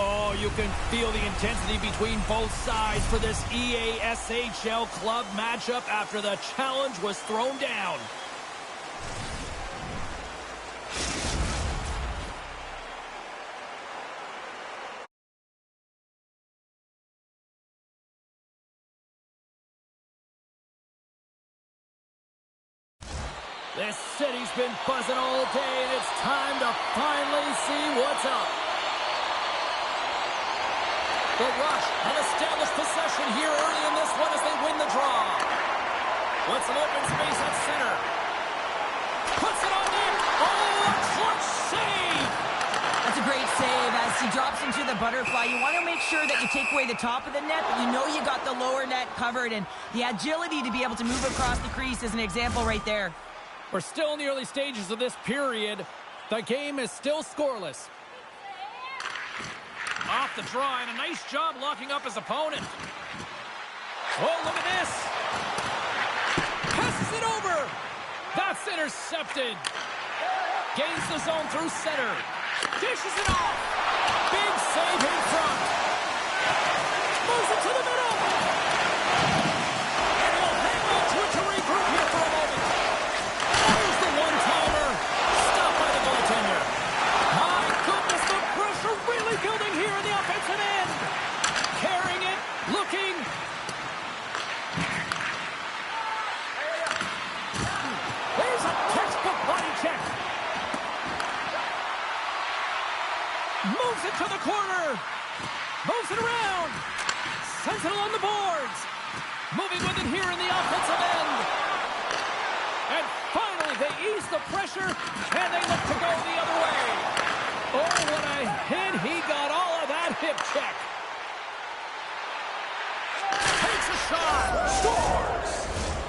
Oh, you can feel the intensity between both sides for this EASHL club matchup after the challenge was thrown down. This city's been buzzing all day, and it's time to finally see what's up. The Rush have established possession here early in this one as they win the draw. With some open space at center. Puts it on in. Oh, a clutch save! That's a great save as he drops into the butterfly. You want to make sure that you take away the top of the net, but you know you got the lower net covered, and the agility to be able to move across the crease is an example right there. We're still in the early stages of this period. The game is still scoreless. Off the draw, and a nice job locking up his opponent. Oh, look at this. Passes it over. That's intercepted. Gains the zone through center. Dishes it off. Big save in front. Moves it to the middle. And he'll hang on to it to regroup here for a moment. There's the one-timer. Stopped by the goaltender. My goodness, the pressure really building here in the offensive end. Carrying it, looking. There's a textbook body check. Moves it to the corner. Moves it around. Sends it along the boards. Moving with it here in the offensive end. And finally, they ease the pressure, and they look to go the other way. Oh, what a hit. He got all of that hip check. Takes a shot. Scores.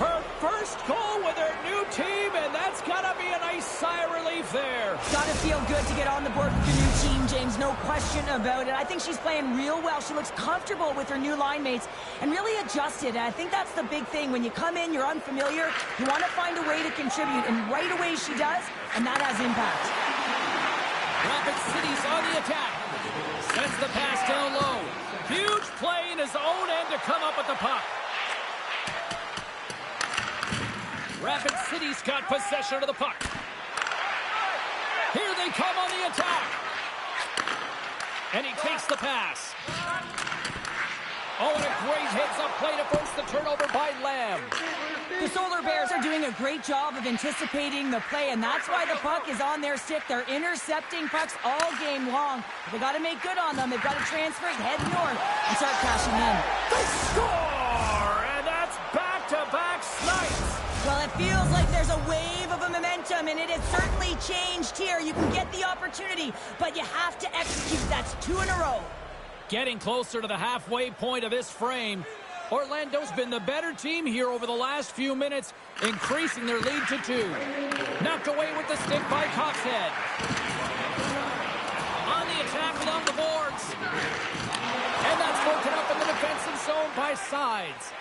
Her first goal with her new team, and that's got to be a nice sigh of relief there. Got to feel good to get on the board with your new team, James. No question about it. I think she's playing real well. She looks comfortable with her new line mates and really adjusted. And I think that's the big thing. When you come in, you're unfamiliar. You want to find a way to contribute, and right away she does, and that has impact. Rapid City's on the attack. Sends the pass down low. Huge play in his own end to come up with the puck. Rapid City's got possession of the puck. Here they come on the attack. And he takes the pass. Oh, and a great heads-up play to force the turnover by Lamb. The Solar Bears are doing a great job of anticipating the play, and that's why the puck is on their stick. They're intercepting pucks all game long. They got to make good on them. They've got to transfer it, head north, and start cashing in. They score! And that's back-to-back snipes. Well, it feels like there's a wave of a momentum, and it has certainly changed here. You can get the opportunity, but you have to execute. That's 2 in a row. Getting closer to the halfway point of this frame. Orlando's been the better team here over the last few minutes, increasing their lead to 2. Knocked away with the stick by Coxhead. On the attack along the boards. And that's broken up in the defensive zone by Sides.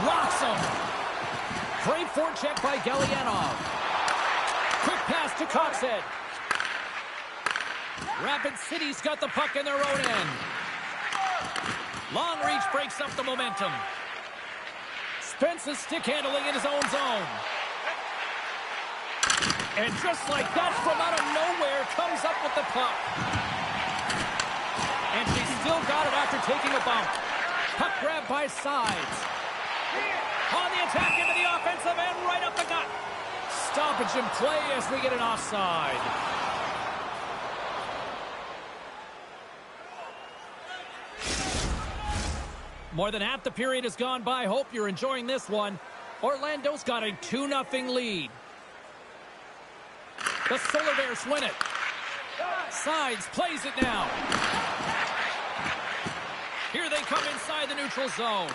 Rocks him. Great forecheck by Gallianov. Quick pass to Coxhead. Rapid City's got the puck in their own end. Long reach breaks up the momentum. Spence's stick handling in his own zone. And just like that, from out of nowhere, comes up with the puck. And she's still got it after taking a bump. Puck grab by Sides. On the attack into the offensive end, right up the gut. Stoppage in play as we get an offside. More than half the period has gone by. Hope you're enjoying this one. Orlando's got a 2-0 lead. The Solar Bears win it. Sides plays it now. Here they come inside the neutral zone.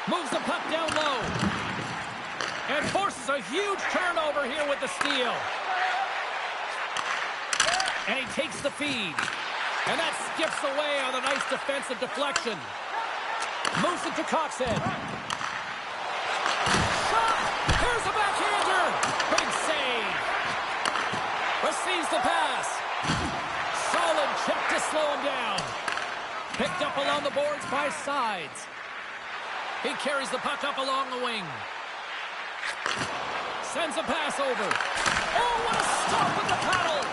Moves the puck down low. And forces a huge turnover here with the steal. And he takes the feed. And that skips away on a nice defensive deflection. Moves it to Coxhead. Shot! Here's a backhander! Big save. Receives the pass. slow him down. Picked up along the boards by Sides. He carries the puck up along the wing. Sends a pass over. Oh, what a stop with the paddle!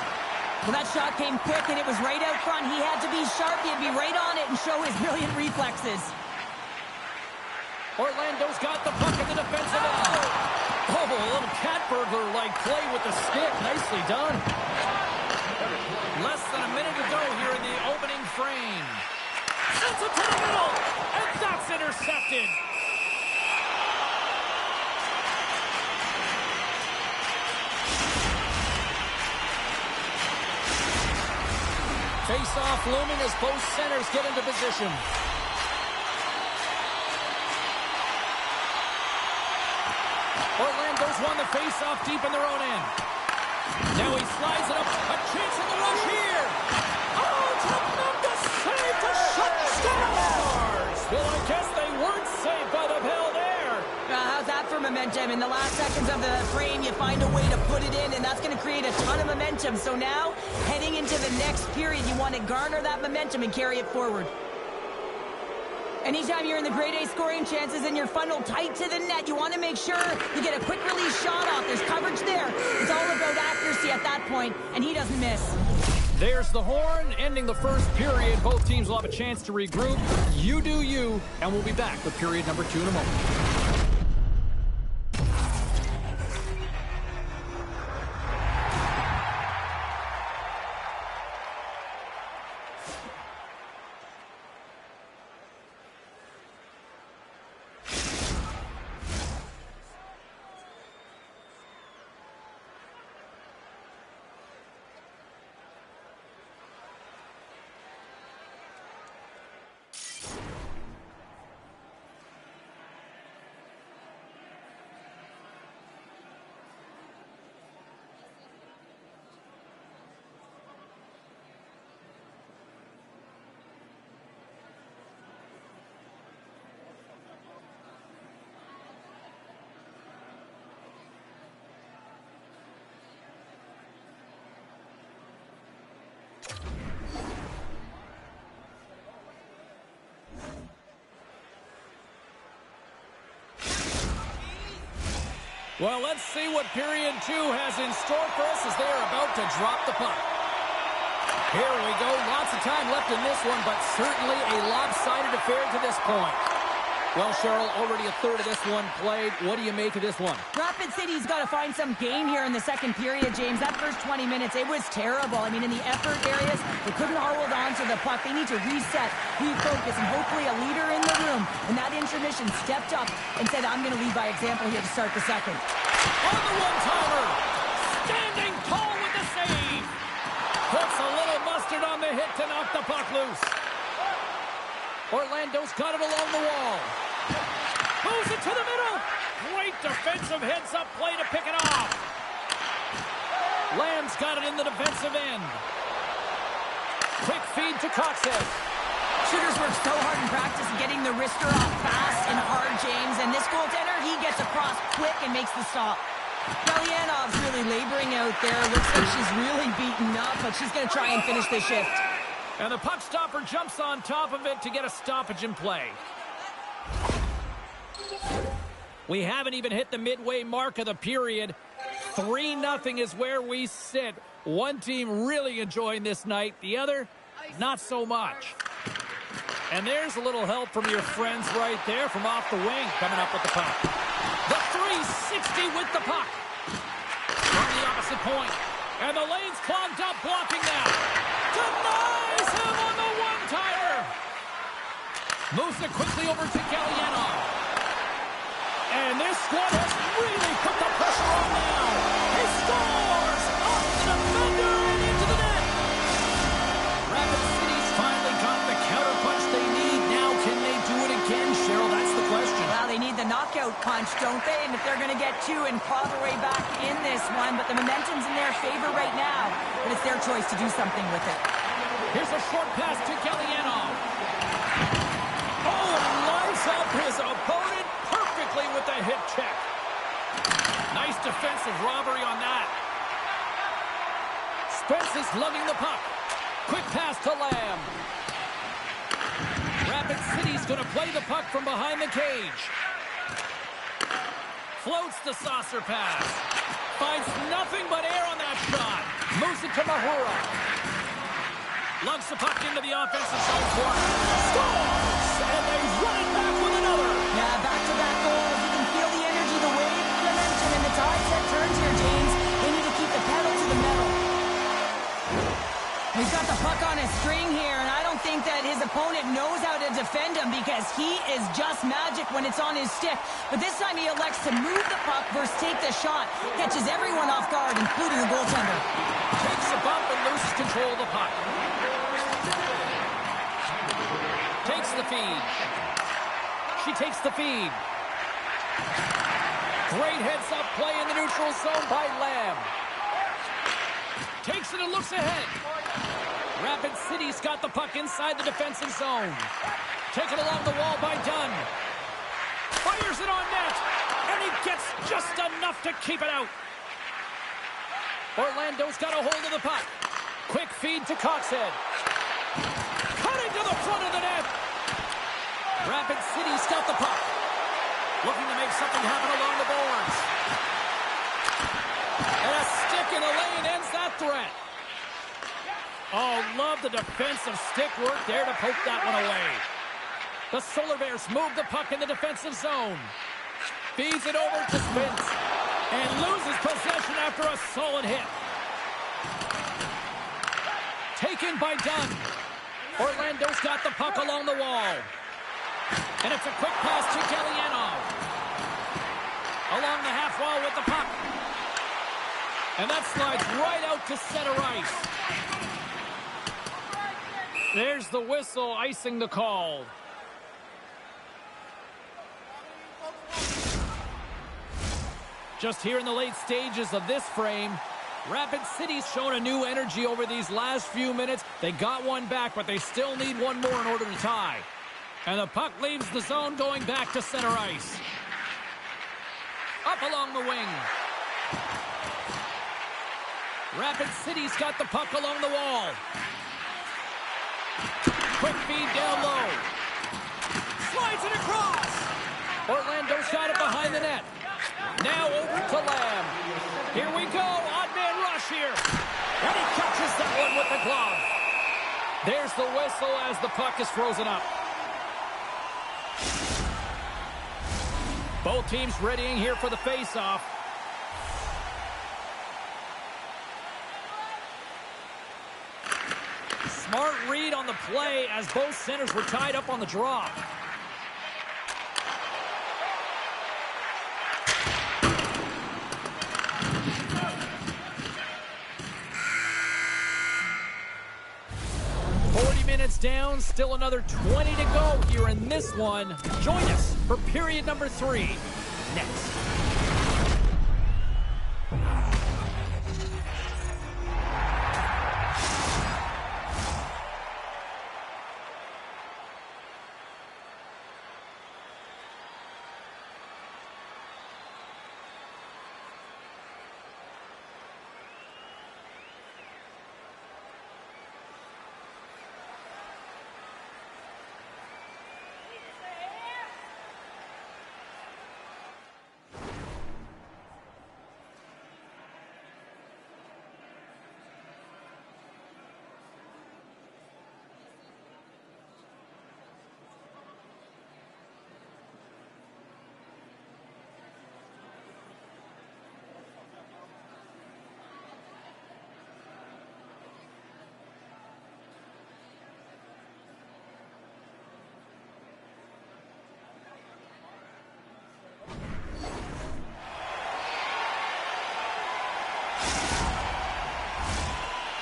Well, that shot came quick, and it was right out front. He had to be sharp. He had to be right on it and show his brilliant reflexes. Orlando's got the puck in the defensive end. Oh, a little cat burglar-like play with the stick. Nicely done. Less than a minute to go here in the opening frame. Sends it to the middle, and that's intercepted. Face-off looming as both centers get into position. Orlando's won the face-off deep in their own end. Now he slides it up. A chance in the rush here. Oh, tremendous save to shut Stars. Well, I guess they weren't saved by the bell there. How's that for momentum? In the last seconds of the frame, you find a way to put it in, and that's going to create a ton of momentum. So now, heading into the next period, you want to garner that momentum and carry it forward. Anytime you're in the grade A scoring chances and you're funneled tight to the net, you want to make sure you get a quick release shot off. There's coverage there. It's all about accuracy at that point, and he doesn't miss. There's the horn, ending the first period. Both teams will have a chance to regroup. You do you, and we'll be back with period number 2 in a moment. Well, let's see what period 2 has in store for us as they are about to drop the puck. Here we go. Lots of time left in this one, but certainly a lopsided affair to this point. Well, Cheryl, already a third of this one played. What do you make of this one? Rapid City's got to find some game here in the second period, James. That first 20 minutes, it was terrible. I mean, in the effort areas, they couldn't hold on to the puck. They need to reset, refocus, and hopefully a leader in the room in that intermission stepped up and said, I'm going to lead by example here to start the second. On the one-timer, standing tall with the save. Puts a little mustard on the hit to knock the puck loose. Orlando's got it along the wall. Moves it to the middle. Great defensive heads-up play to pick it off. Lamb's got it in the defensive end. Quick feed to Coxhead. Shooters work so hard in practice getting the wrister off fast and hard, James. And this goaltender, he gets across quick and makes the stop. Galyanov's really laboring out there. Looks like she's really beaten up, but she's going to try and finish this shift. And the puck stopper jumps on top of it to get a stoppage in play. We haven't even hit the midway mark of the period. 3-0 is where we sit. One team really enjoying this night. The other, not so much. And there's a little help from your friends right there from off the wing coming up with the puck. The 360 with the puck. From the opposite point. And the lane's clogged up, blocking that. Denies him on the one-timer. Moves it quickly over to Galyanov. And this squad has really put the pressure on now. He scores! Off the defender and into the net. Rapid City's finally got the counterpunch they need. Now, can they do it again, Cheryl? That's the question. Well, they need the knockout punch, don't they? And if they're going to get two and claw their way back in this one, but the momentum's in their favor right now. But it's their choice to do something with it. Here's a short pass to Galyanov. Oh, and lines up his opponent perfectly with the hip check. Nice defensive robbery on that. Spence is lugging the puck. Quick pass to Lamb. Rapid City's going to play the puck from behind the cage. Floats the saucer pass. Finds nothing but air on that shot. Moves it to Mahura. Lugs the puck into the offensive zone corner. Scores! And they run it back with another. Yeah, back-to-back goals. You can feel the energy, the wave, the momentum, and the tide set turns here, James. They need to keep the pedal to the metal. He's got the puck on a string here, and I don't think that his opponent knows how to defend him because he is just magic when it's on his stick. But this time he elects to move the puck versus take the shot. Catches everyone off guard, including the goaltender. Takes a bump and loses control of the puck. Takes the feed. She takes the feed. Great heads-up play in the neutral zone by Lamb. Takes it and looks ahead. Rapid City's got the puck inside the defensive zone. Taken along the wall by Dunn. Fires it on net. And he gets just enough to keep it out. Orlando's got a hold of the puck. Quick feed to Coxhead. Cutting to the front of the net. Rapid City's got the puck. Looking to make something happen along the boards. And a stick in the lane ends that threat. Oh, love the defensive stick work there to poke that one away. The Solar Bears move the puck in the defensive zone. Feeds it over to Spence. And loses possession after a solid hit. Taken by Dunn. Orlando's got the puck along the wall. And it's a quick pass to Galliano. Along the half wall with the puck. And that slides right out to center ice. There's the whistle icing the call. Just here in the late stages of this frame, Rapid City's shown a new energy over these last few minutes. They got one back, but they still need one more in order to tie. And the puck leaves the zone going back to center ice. Up along the wing. Rapid City's got the puck along the wall. Quick feed down low. Slides it across. Orlando's got it behind the net. Now over to Lamb. Here we go. Odd man rush here. And he catches that one with the glove. There's the whistle as the puck is frozen up. Both teams readying here for the face-off. Smart read on the play as both centers were tied up on the draw. Down, still another 20 to go here in this one. Join us for period number 3 next.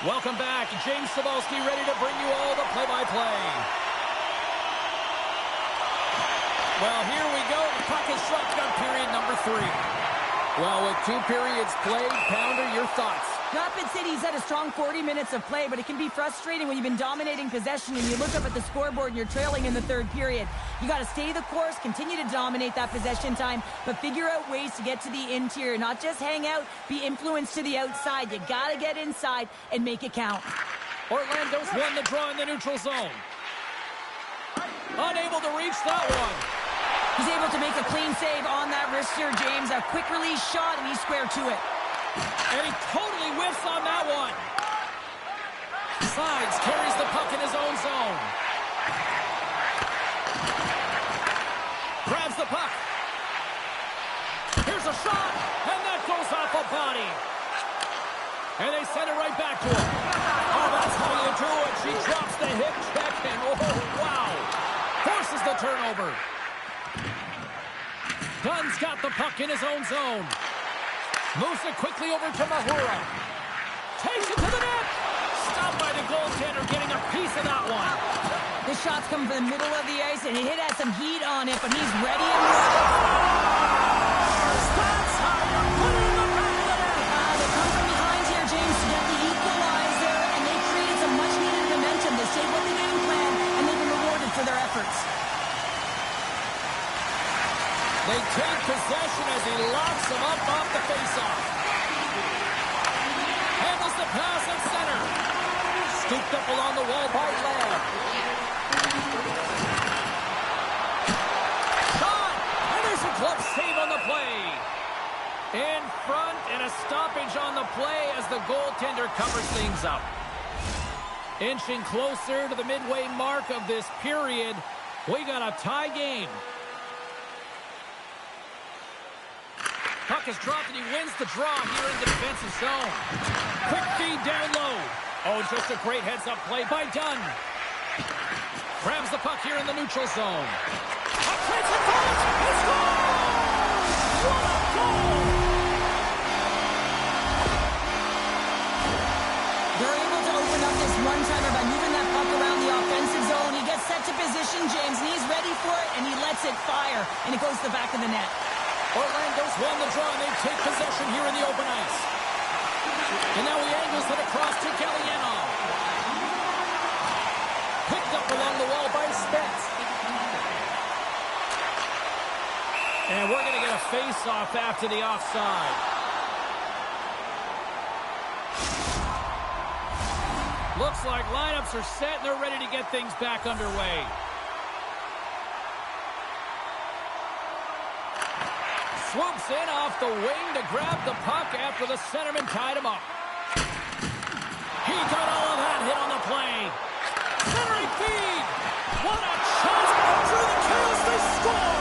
Welcome back. James Cybulski ready to bring you all the play-by-play. Well, here we go. The puck is shotgun period number 3. Well, with 2 periods played, Pounder, your thoughts? Rapid City's had a strong 40 minutes of play, but it can be frustrating when you've been dominating possession and you look up at the scoreboard and you're trailing in the 3rd period. You got to stay the course, continue to dominate that possession time, but figure out ways to get to the interior, not just hang out, be influenced to the outside. You got to get inside and make it count. Orlando's won the draw in the neutral zone. Unable to reach that one. He's able to make a clean save on that wrister, James. A quick release shot, and he's square to it. And he totally whiffs on that one. Sides carries the puck in his own zone. Grabs the puck. Here's a shot, and that goes off a body. And they send it right back to him. Oh, that's how you do it. She drops the hip check, and oh, wow. Forces the turnover. Dunn's got the puck in his own zone. Moves it quickly over to Mahura. Takes it to the net. Stopped by the goaltender, getting a piece of that one. The shot's coming from the middle of the ice, and it has some heat on it, but he's ready and ready. That's how you put it in the back of the net. They come from behind here, James, to get the equalizer, and they created some much-needed momentum. They stayed with the game plan, and they've been rewarded for their efforts. They take possession as he locks them up off the faceoff. Handles the pass at center. Scooped up along the wall by Lamb. Shot! And there's a glove save on the play. In front, and a stoppage on the play as the goaltender covers things up. Inching closer to the midway mark of this period, we got a tie game. Puck is dropped, and he wins the draw here in the defensive zone. Quick feed down low. Oh, just a great heads-up play by Dunn. Grabs the puck here in the neutral zone. Puck hits it, he scores! What a goal! They're able to open up this one-timer by moving that puck around the offensive zone. He gets set to position, James, and he's ready for it, and he lets it fire, and it goes to the back of the net. Orlando's won the draw, and they take possession here in the open ice. And now he angles it across to Galliano. Picked up along the wall by Spence. And we're going to get a face-off after the offside. Looks like lineups are set, and they're ready to get things back underway. Swoops in off the wing to grab the puck after the centerman tied him up. He got all of that hit on the play. Centering feed. What a chance through the chaos. They score.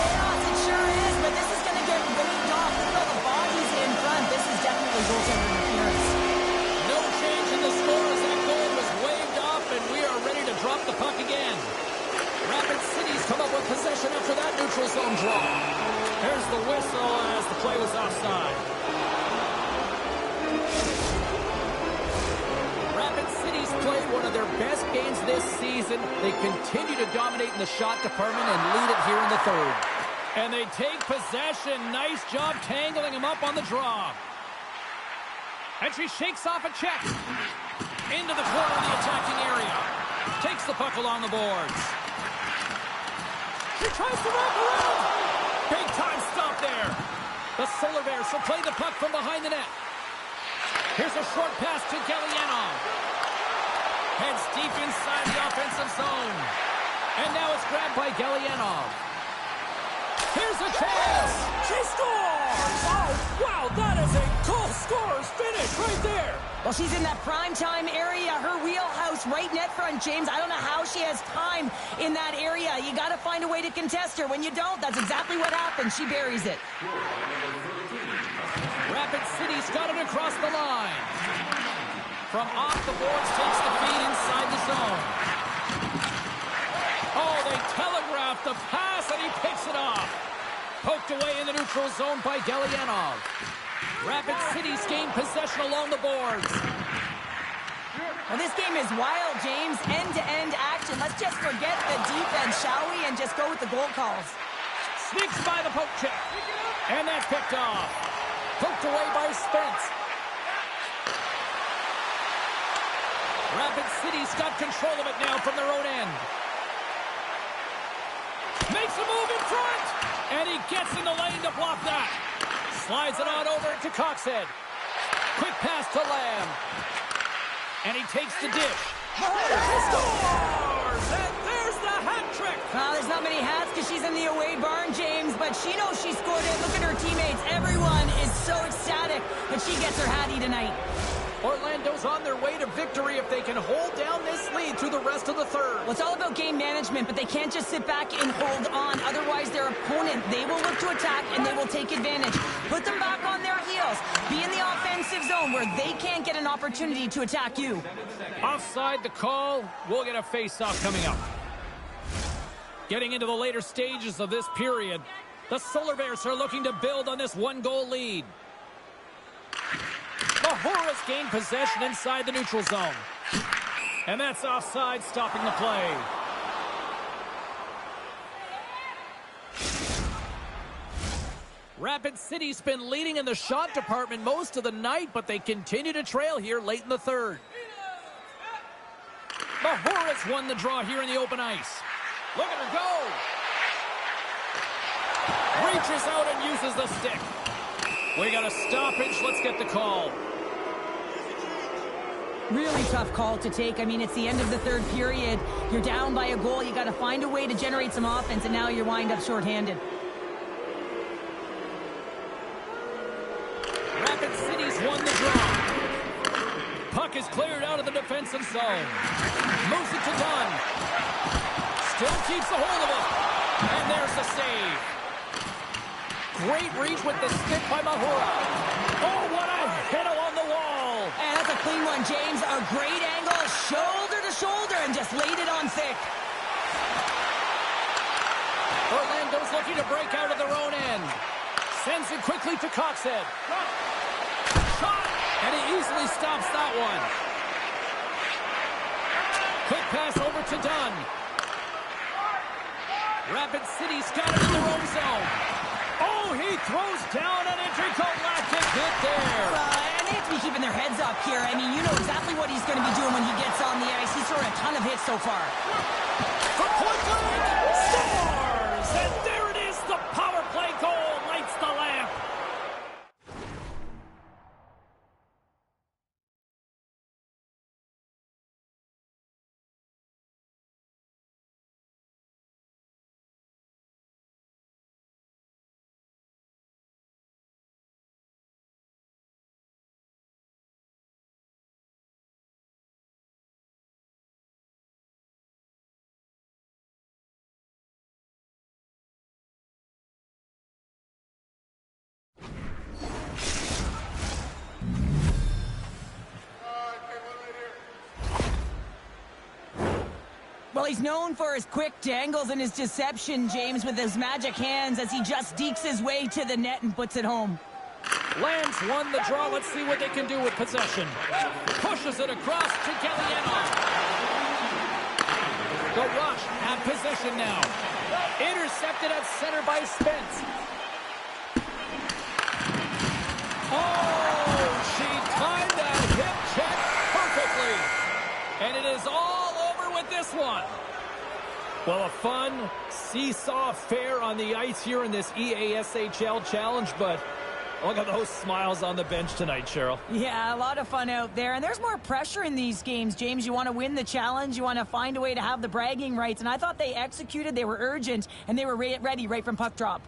Chaos, it sure is, but this is going to get waved off. Look at all the bodies in front. This is definitely goaltender interference. No change in the score as that goal was waved off, and we are ready to drop the puck again. Rapid City's come up with possession after that neutral zone draw. There's the whistle as the play was offside. Rapid City's played one of their best games this season. They continue to dominate in the shot department and lead it here in the third. And they take possession. Nice job tangling him up on the draw. And she shakes off a check. Into the corner of the attacking area. Takes the puck along the boards. She tries to wrap around. Big time stop there. The Solar Bears will play the puck from behind the net. Here's a short pass to Galliano. Heads deep inside the offensive zone. And now it's grabbed by Galliano. Here's a chance. She scores. Oh, wow, that is a goal scorer's finish right there. Well, she's in that prime-time area, her wheelhouse, right net front, James. I don't know how she has time in that area. You got to find a way to contest her. When you don't, that's exactly what happens. She buries it. Rapid City's got it across the line. From off the boards, takes the feed inside the zone. Oh, they telegraphed the pass, and he picks it off. Poked away in the neutral zone by Galliano. Rapid City's gained possession along the boards. Well, this game is wild, James. End-to-end action. Let's just forget the defense, shall we, and just go with the goal calls. Sneaks by the poke check. And that's picked off. Poked away by Spence. Rapid City's got control of it now from their own end. Makes a move in front. And he gets in the lane to block that. Slides it on over to Coxhead. Quick pass to Lamb. And he takes the dish. Scores! And there's the hat trick! Well, there's not many hats because she's in the away barn, James, but she knows she scored it. Look at her teammates. Everyone is so ecstatic that she gets her hattie tonight. Orlando's on their way to victory if they can hold down this lead through the rest of the third. Well, it's all about game management, but they can't just sit back and hold on. Otherwise, their opponent, they will look to attack, and they will take advantage. Put them back on their heels. Be in the offensive zone where they can't get an opportunity to attack you. Offside the call. We'll get a face-off coming up. Getting into the later stages of this period, the Solar Bears are looking to build on this one-goal lead. Mahuras gain possession inside the neutral zone. And that's offside, stopping the play. Rapid City's been leading in the shot department most of the night, but they continue to trail here late in the third. Mahuras won the draw here in the open ice. Look at her go! Reaches out and uses the stick. We got a stoppage. Let's get the call. Really tough call to take. I mean, it's the end of the third period. You're down by a goal. You got to find a way to generate some offense, and now you wind up shorthanded. Rapid City's won the draw. Puck is cleared out of the defensive zone. Moves it to Dunn. Still keeps a hold of it. And there's the save. Great reach with the stick by Mahura. Oh, what a hit along the wall. And that's a clean one, James. A great angle, shoulder to shoulder, and just laid it on thick. Orlando's looking to break out of their own end. Sends it quickly to Coxhead. Shot! And he easily stops that one. Quick pass over to Dunn. Rapid City's got it in their own zone. Oh, he throws down an intergalactic hit there. And they have to be keeping their heads up here. I mean, you know exactly what he's going to be doing when he gets on the ice. He's thrown a ton of hits so far. For point blank, scores! And there it is, the power play goal lights the lamp. Well, he's known for his quick dangles and his deception, James, with his magic hands as he just dekes his way to the net and puts it home. Lambs won the draw. Let's see what they can do with possession. Pushes it across to Galliano. The Rush have possession now. Intercepted at center by Spence. Oh, she timed that hip check perfectly. And it is all over with this one. Well, a fun seesaw affair on the ice here in this EASHL challenge, but look at those smiles on the bench tonight, Cheryl. Yeah, a lot of fun out there. And there's more pressure in these games, James. You want to win the challenge. You want to find a way to have the bragging rights. And I thought they executed. They were urgent, and they were ready right from puck drop.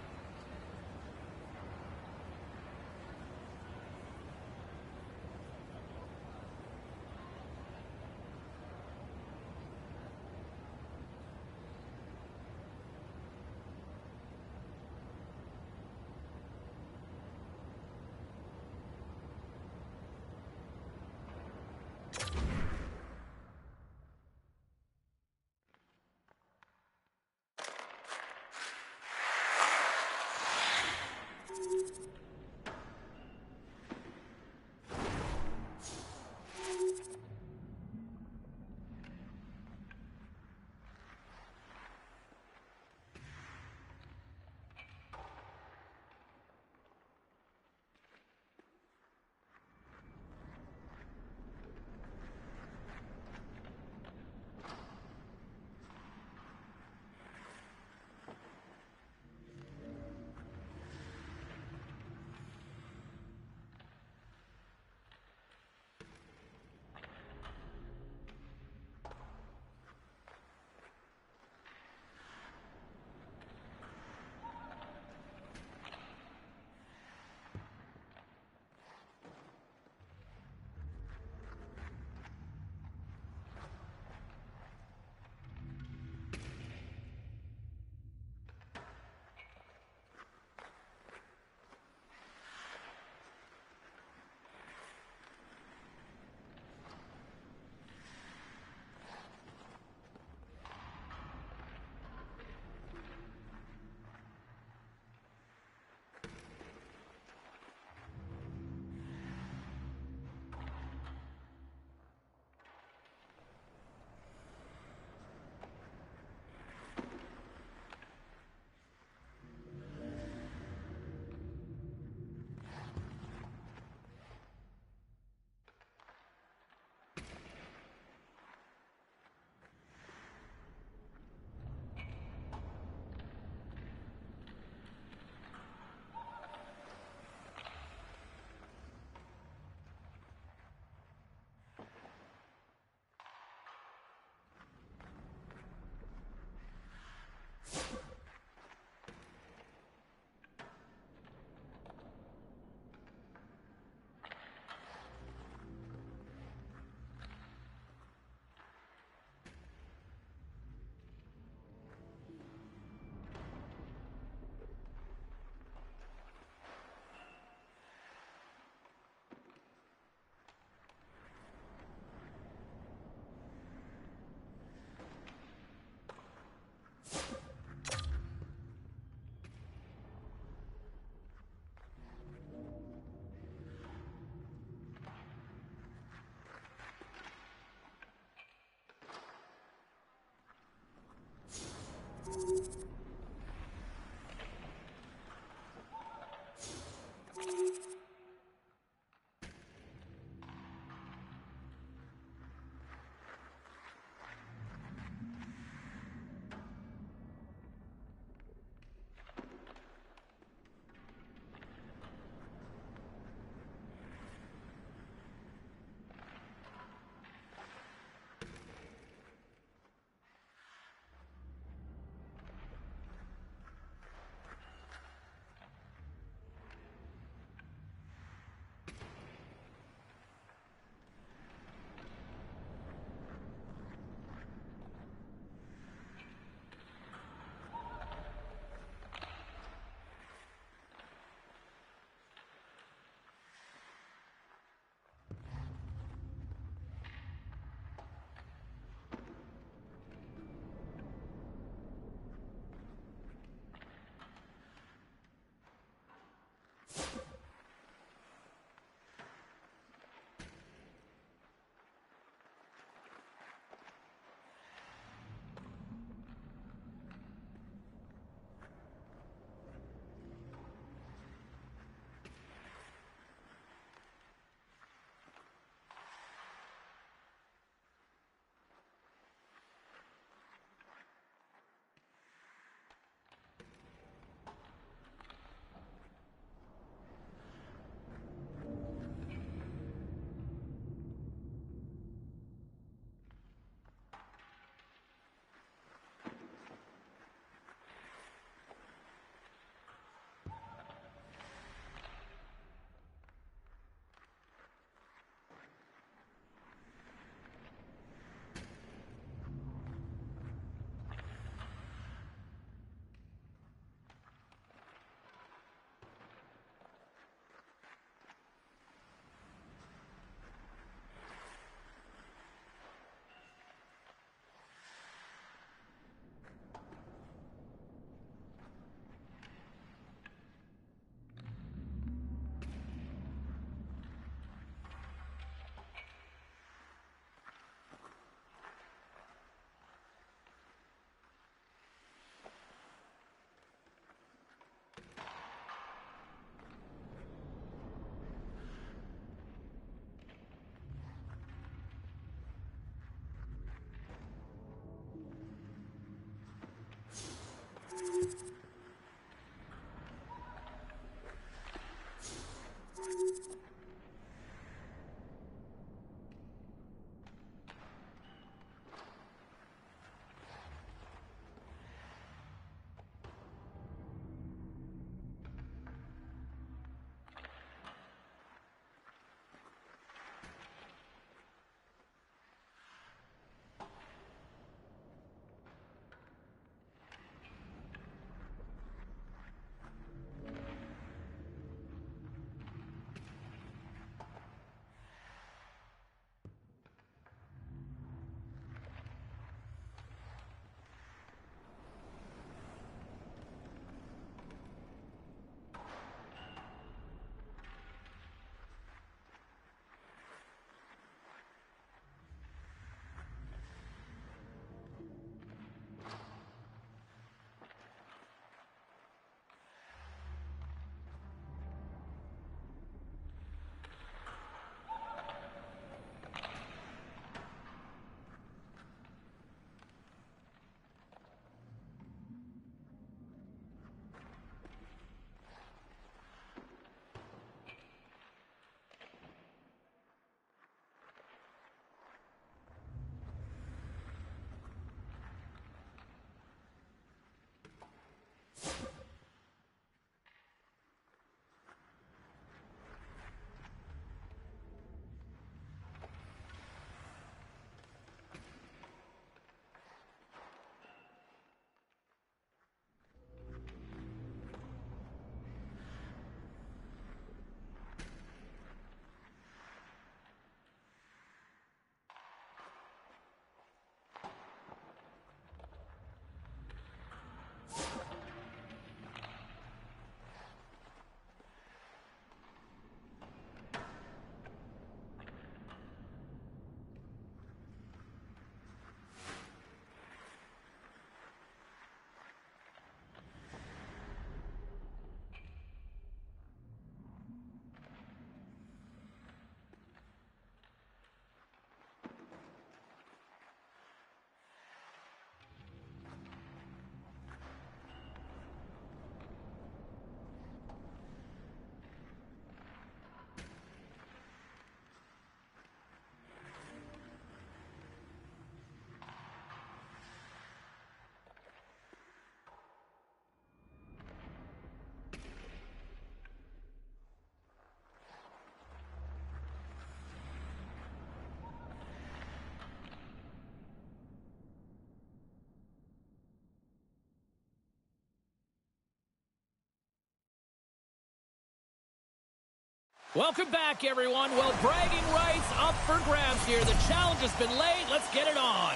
Welcome back, everyone. Well, bragging rights up for grabs here. The challenge has been laid. Let's get it on.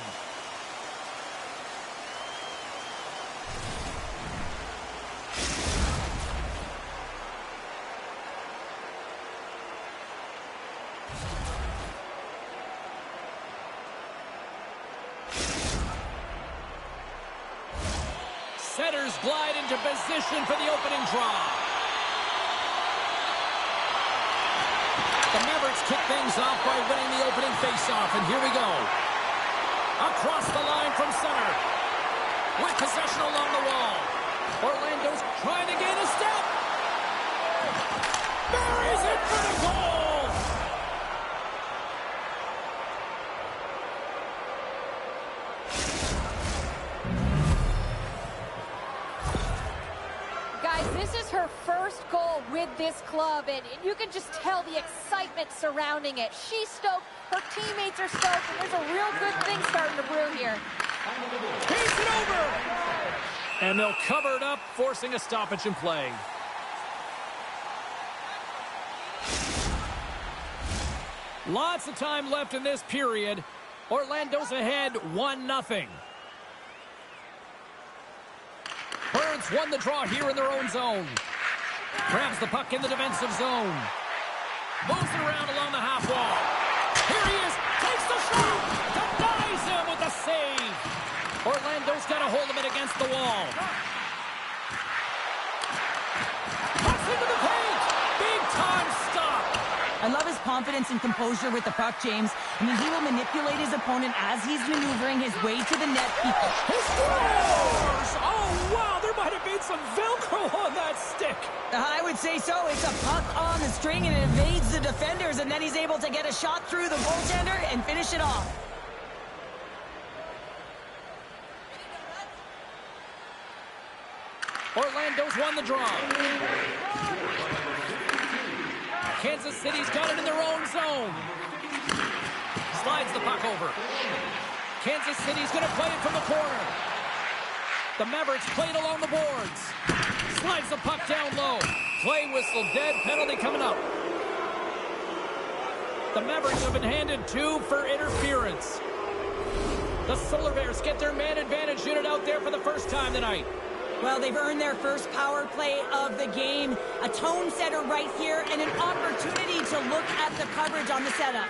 Setters glide into position for the opening draw. The Mavericks kick things off by winning the opening faceoff, and here we go. Across the line from center. With possession along the wall. Orlando's trying to gain a step. Buries it for the goal! This is her first goal with this club, and you can just tell the excitement surrounding it. She's stoked, her teammates are stoked, and there's a real good thing starting to brew here. Pace it over! And they'll cover it up, forcing a stoppage in play. Lots of time left in this period. Orlando's ahead 1-0. Burns won the draw here in their own zone. Grabs the puck in the defensive zone. Moves it around along the half wall. Here he is. Takes the shot. Denies him with a save. Orlando's got a hold of it against the wall. Cuts into the paint. Big time stop. I love his confidence and composure with the puck, James. I mean, he will manipulate his opponent as he's maneuvering his way to the net. He scores! Oh, wow, there might have been some Velcro on that stick. I would say so. It's a puck on the string, and it evades the defenders, and then he's able to get a shot through the goaltender and finish it off. Orlando's won the draw. Kansas City's got it in their own zone. Slides the puck over. Kansas City's going to play it from the corner. The Mavericks play it along the boards. Slides the puck down low. Play whistle dead. Penalty coming up. The Mavericks have been handed 2 for interference. The Solar Bears get their man advantage unit out there for the first time tonight. Well, they've earned their first power play of the game. A tone setter right here and an opportunity to look at the coverage on the setup.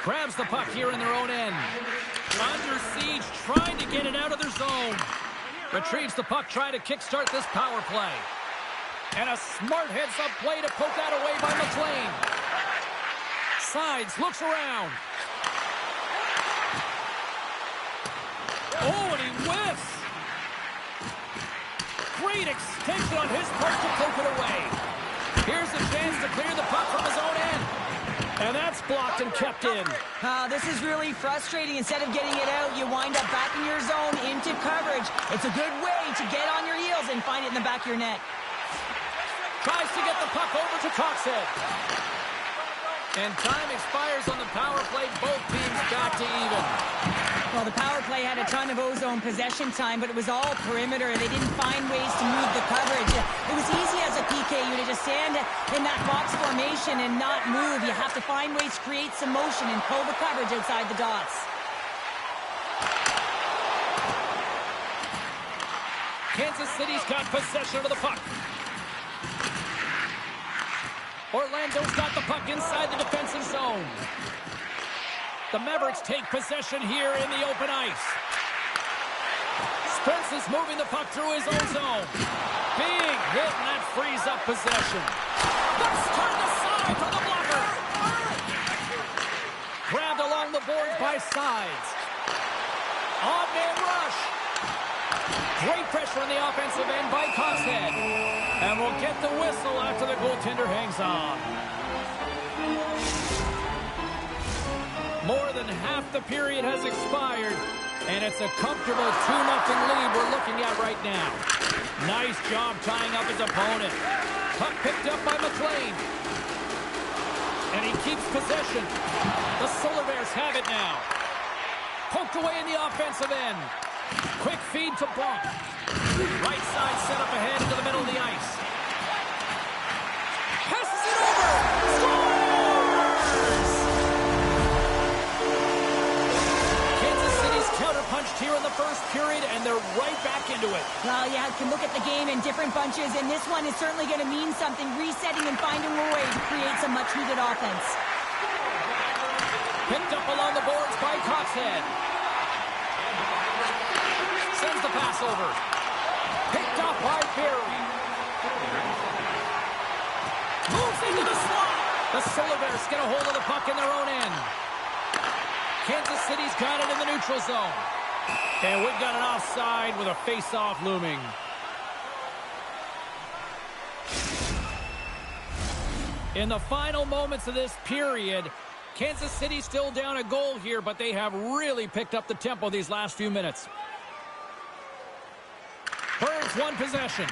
Grabs the puck here in their own end. Under siege, trying to get it out of their zone. Retrieves the puck, trying to kickstart this power play. And a smart heads-up play to poke that away by McLean. Sides, looks around. Oh, and he whiffs. Great extension on his part to poke it away. Here's a chance to clear the puck from his own end. And that's blocked and kept in. This is really frustrating. Instead of getting it out, you wind up back in your zone into coverage. It's a good way to get on your heels and find it in the back of your net. Tries to get the puck over to Coxhead. And time expires on the power play. Both teams back to even. Well, the power play had a ton of ozone possession time, but it was all perimeter. They didn't find ways to move the coverage. It was easy as a PK unit to stand in that box formation and not move. You have to find ways to create some motion and pull the coverage outside the dots. Kansas City's got possession of the puck. Orlando's got the puck inside the defensive zone. The Mavericks take possession here in the open ice. Spence is moving the puck through his own zone. Big hit, and that frees up possession. That's turned aside from the blocker. Grabbed along the boards by Sides. Odd-man rush. Great pressure on the offensive end by Coxhead. And we'll get the whistle after the goaltender hangs on. More than half the period has expired, and it's a comfortable 2-0 lead we're looking at right now. Nice job tying up his opponent. Puck picked up by McLean. And he keeps possession. The Solar Bears have it now. Poked away in the offensive end. Quick feed to Bonk. Right side set up ahead into the middle of the ice. Passes it over. Score! right back into it. Well, yeah, you can look at the game in different bunches, and this one is certainly going to mean something, resetting and finding a way to create some much-needed offense. Picked up along the boards by Coxhead. Sends the pass over. Picked up by Berry. Moves into the slot. The Solar Bears get a hold of the puck in their own end. Kansas City's got it in the neutral zone. And we've got an offside with a face-off looming. In the final moments of this period, Kansas City still down a goal here, but they have really picked up the tempo these last few minutes. Birds one possession.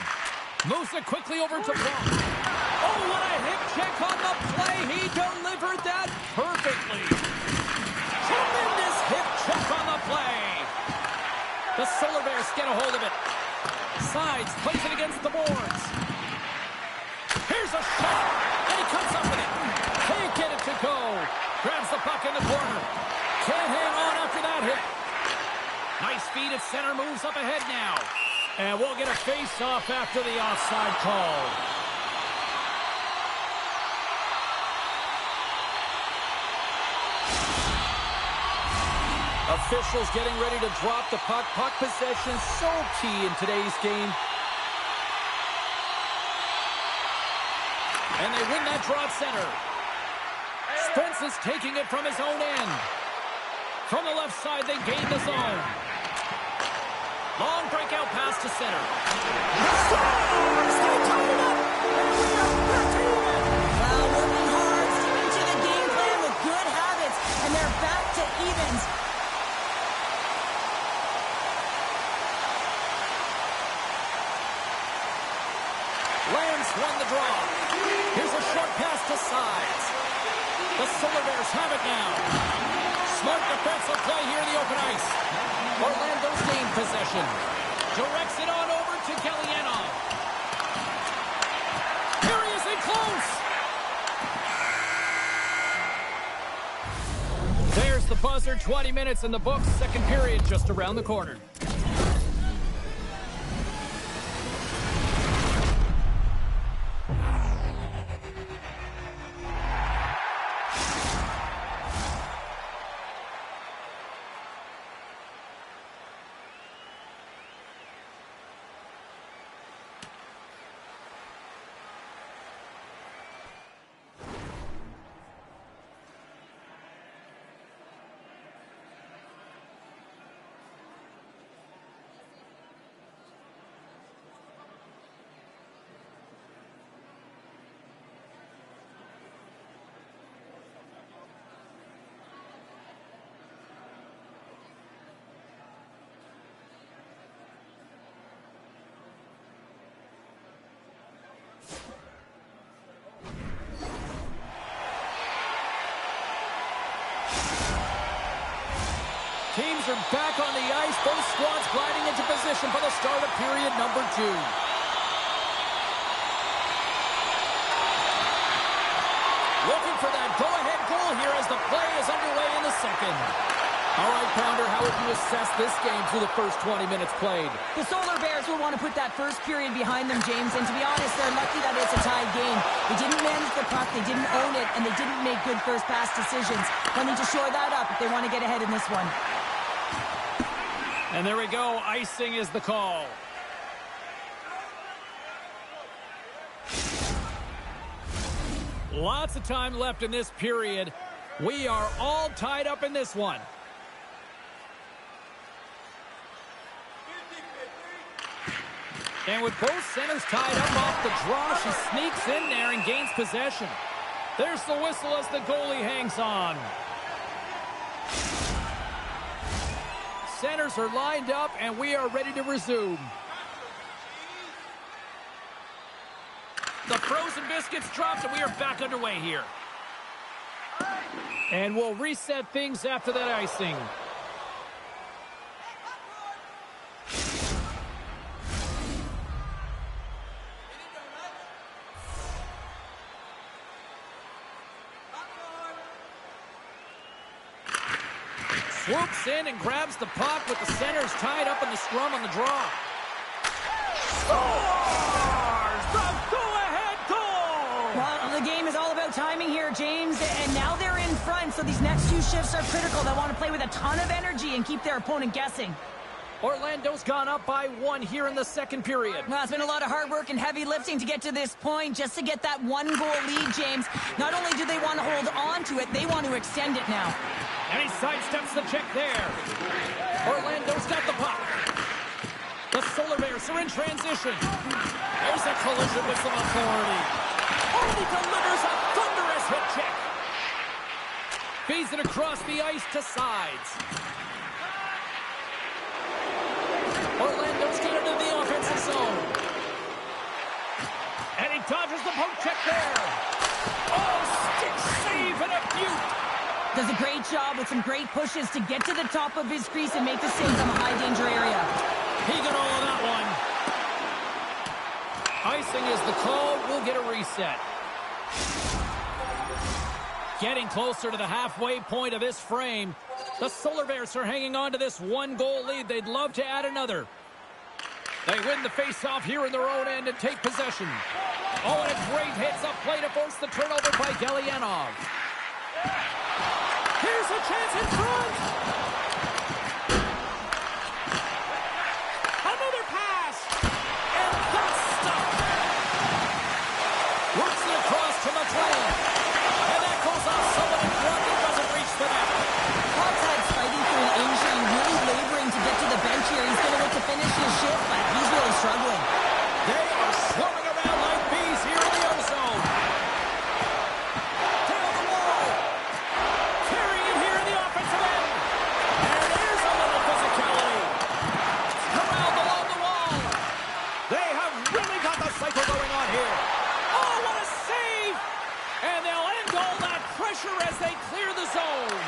Moves it quickly over to Brock. Oh, what a hip check on the play. He delivered that perfectly. Tremendous hip check on the play. The Solar Bears get a hold of it. Sides, plays it against the boards. Here's a shot, and he comes up with it. Can't get it to go. Grabs the puck in the corner. Can't hang on after that hit. Nice feed at center, moves up ahead now. And we'll get a face-off after the offside call. Officials getting ready to drop the puck. Puck possession so key in today's game. And they win that draw at center. Spence is taking it from his own end. From the left side, they gain the zone. Long breakout pass to center. Well, working hard, sticking to the game plan with good habits, and they're back to evens. Lance won the draw. Here's a short pass to Sides. The Solar Bears have it now. Smart defensive play here in the open ice. Orlando's gained possession. Directs it on over to Galliano. Here he is in close. There's the buzzer. 20 minutes in the books. Second period just around the corner. Teams are back on the ice. Both squads gliding into position for the start of period number 2. Looking for that go-ahead goal here as the play is underway in the second. All right, Pounder, how would you assess this game through the first 20 minutes played? The Solar Bears will want to put that first period behind them, James, and to be honest, they're lucky that it's a tied game. They didn't manage the puck, they didn't own it, and they didn't make good first pass decisions. They'll need to shore that up if they want to get ahead in this one. And there we go. Icing is the call. Lots of time left in this period. We are all tied up in this one. And with both centers tied up off the draw, she sneaks in there and gains possession. There's the whistle as the goalie hangs on. Centers are lined up, and we are ready to resume. The frozen biscuits dropped, and we are back underway here. And we'll reset things after that icing. Swoops in and grabs the puck with the centers tied up in the scrum on the draw. Scores the go-ahead goal! Well, the game is all about timing here, James, and now they're in front, so these next two shifts are critical. They want to play with a ton of energy and keep their opponent guessing. Orlando's gone up by 1 here in the second period. Well, it's been a lot of hard work and heavy lifting to get to this point, just to get that 1-goal lead, James. Not only do they want to hold on to it, they want to extend it now. And he sidesteps the check there. Orlando's got the puck. The Solar Bears are in transition. There's a collision with some authority. Oh, he delivers a thunderous hit check. Feeds it across the ice to Sides. Orlando's got into the offensive zone. And he dodges the poke check there. Oh, stick save and a beaut. Does a great job with some great pushes to get to the top of his crease and make the save from a high-danger area. He got all of that one. Icing is the call. We'll get a reset. Getting closer to the halfway point of this frame. The Solar Bears are hanging on to this 1-goal lead. They'd love to add another. They win the face-off here in their own end and take possession. Oh, and a great hits up play to force the turnover by Galyanov. Here's a chance in front. Another pass. And that's stopped. Works it across to McLean. And that goes off someone in front that doesn't reach the net. Hogside's fighting through an injury, really laboring to get to the bench here. He's going to look to finish his shift, but he's really struggling. They are swarming around like bees here in the O-zone. Tail the wall. Carrying it here in the offensive end. And there's a little physicality. Corralled along the wall. They have really got the cycle going on here. Oh, what a save. And they'll end all that pressure as they clear the zone.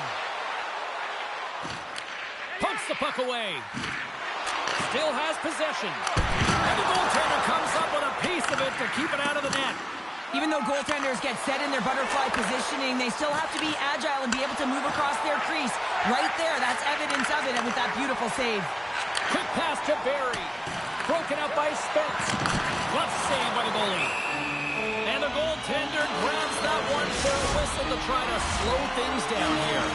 Pumps the puck away. Still has possession. And the goaltender comes up with a piece of it to keep it out of the net. Even though goaltenders get set in their butterfly positioning, they still have to be agile and be able to move across their crease. Right there, that's evidence of it, and with that beautiful save. Quick pass to Barry. Broken up by Spence. Glove save by the goalie. And the goaltender grabs that one for a whistle to try to slow things down here.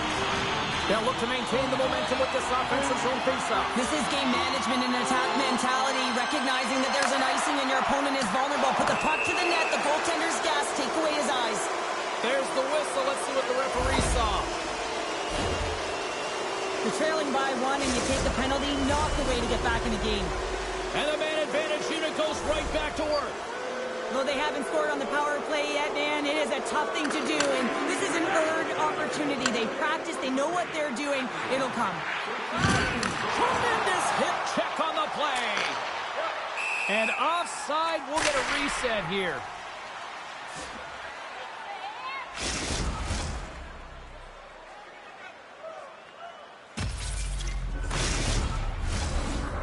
They'll look to maintain the momentum with this offensive zone faceoff. This is game management and attack mentality, recognizing that there's an icing and your opponent is vulnerable. Put the puck to the net, the goaltender's gas, take away his eyes. There's the whistle. Let's see what the referee saw. You're trailing by 1 and you take the penalty, not the way to get back in the game. And the man advantage unit goes right back to work. Though they haven't scored on the power play yet, man, it is a tough thing to do, and this is an earned opportunity. They practice, they know what they're doing. It'll come. Tremendous hip check on the play. And offside, we'll get a reset here.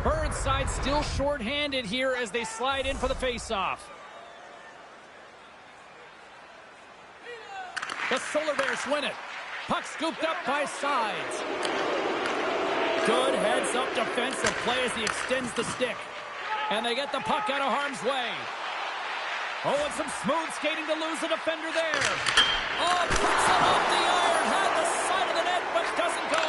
Burnside still shorthanded here as they slide in for the faceoff. The Solar Bears win it. Puck scooped up by Sides. Good heads-up defensive play as he extends the stick. And they get the puck out of harm's way. Oh, and some smooth skating to lose a defender there. Oh, puts it off the iron. Had the side of the net, but doesn't go.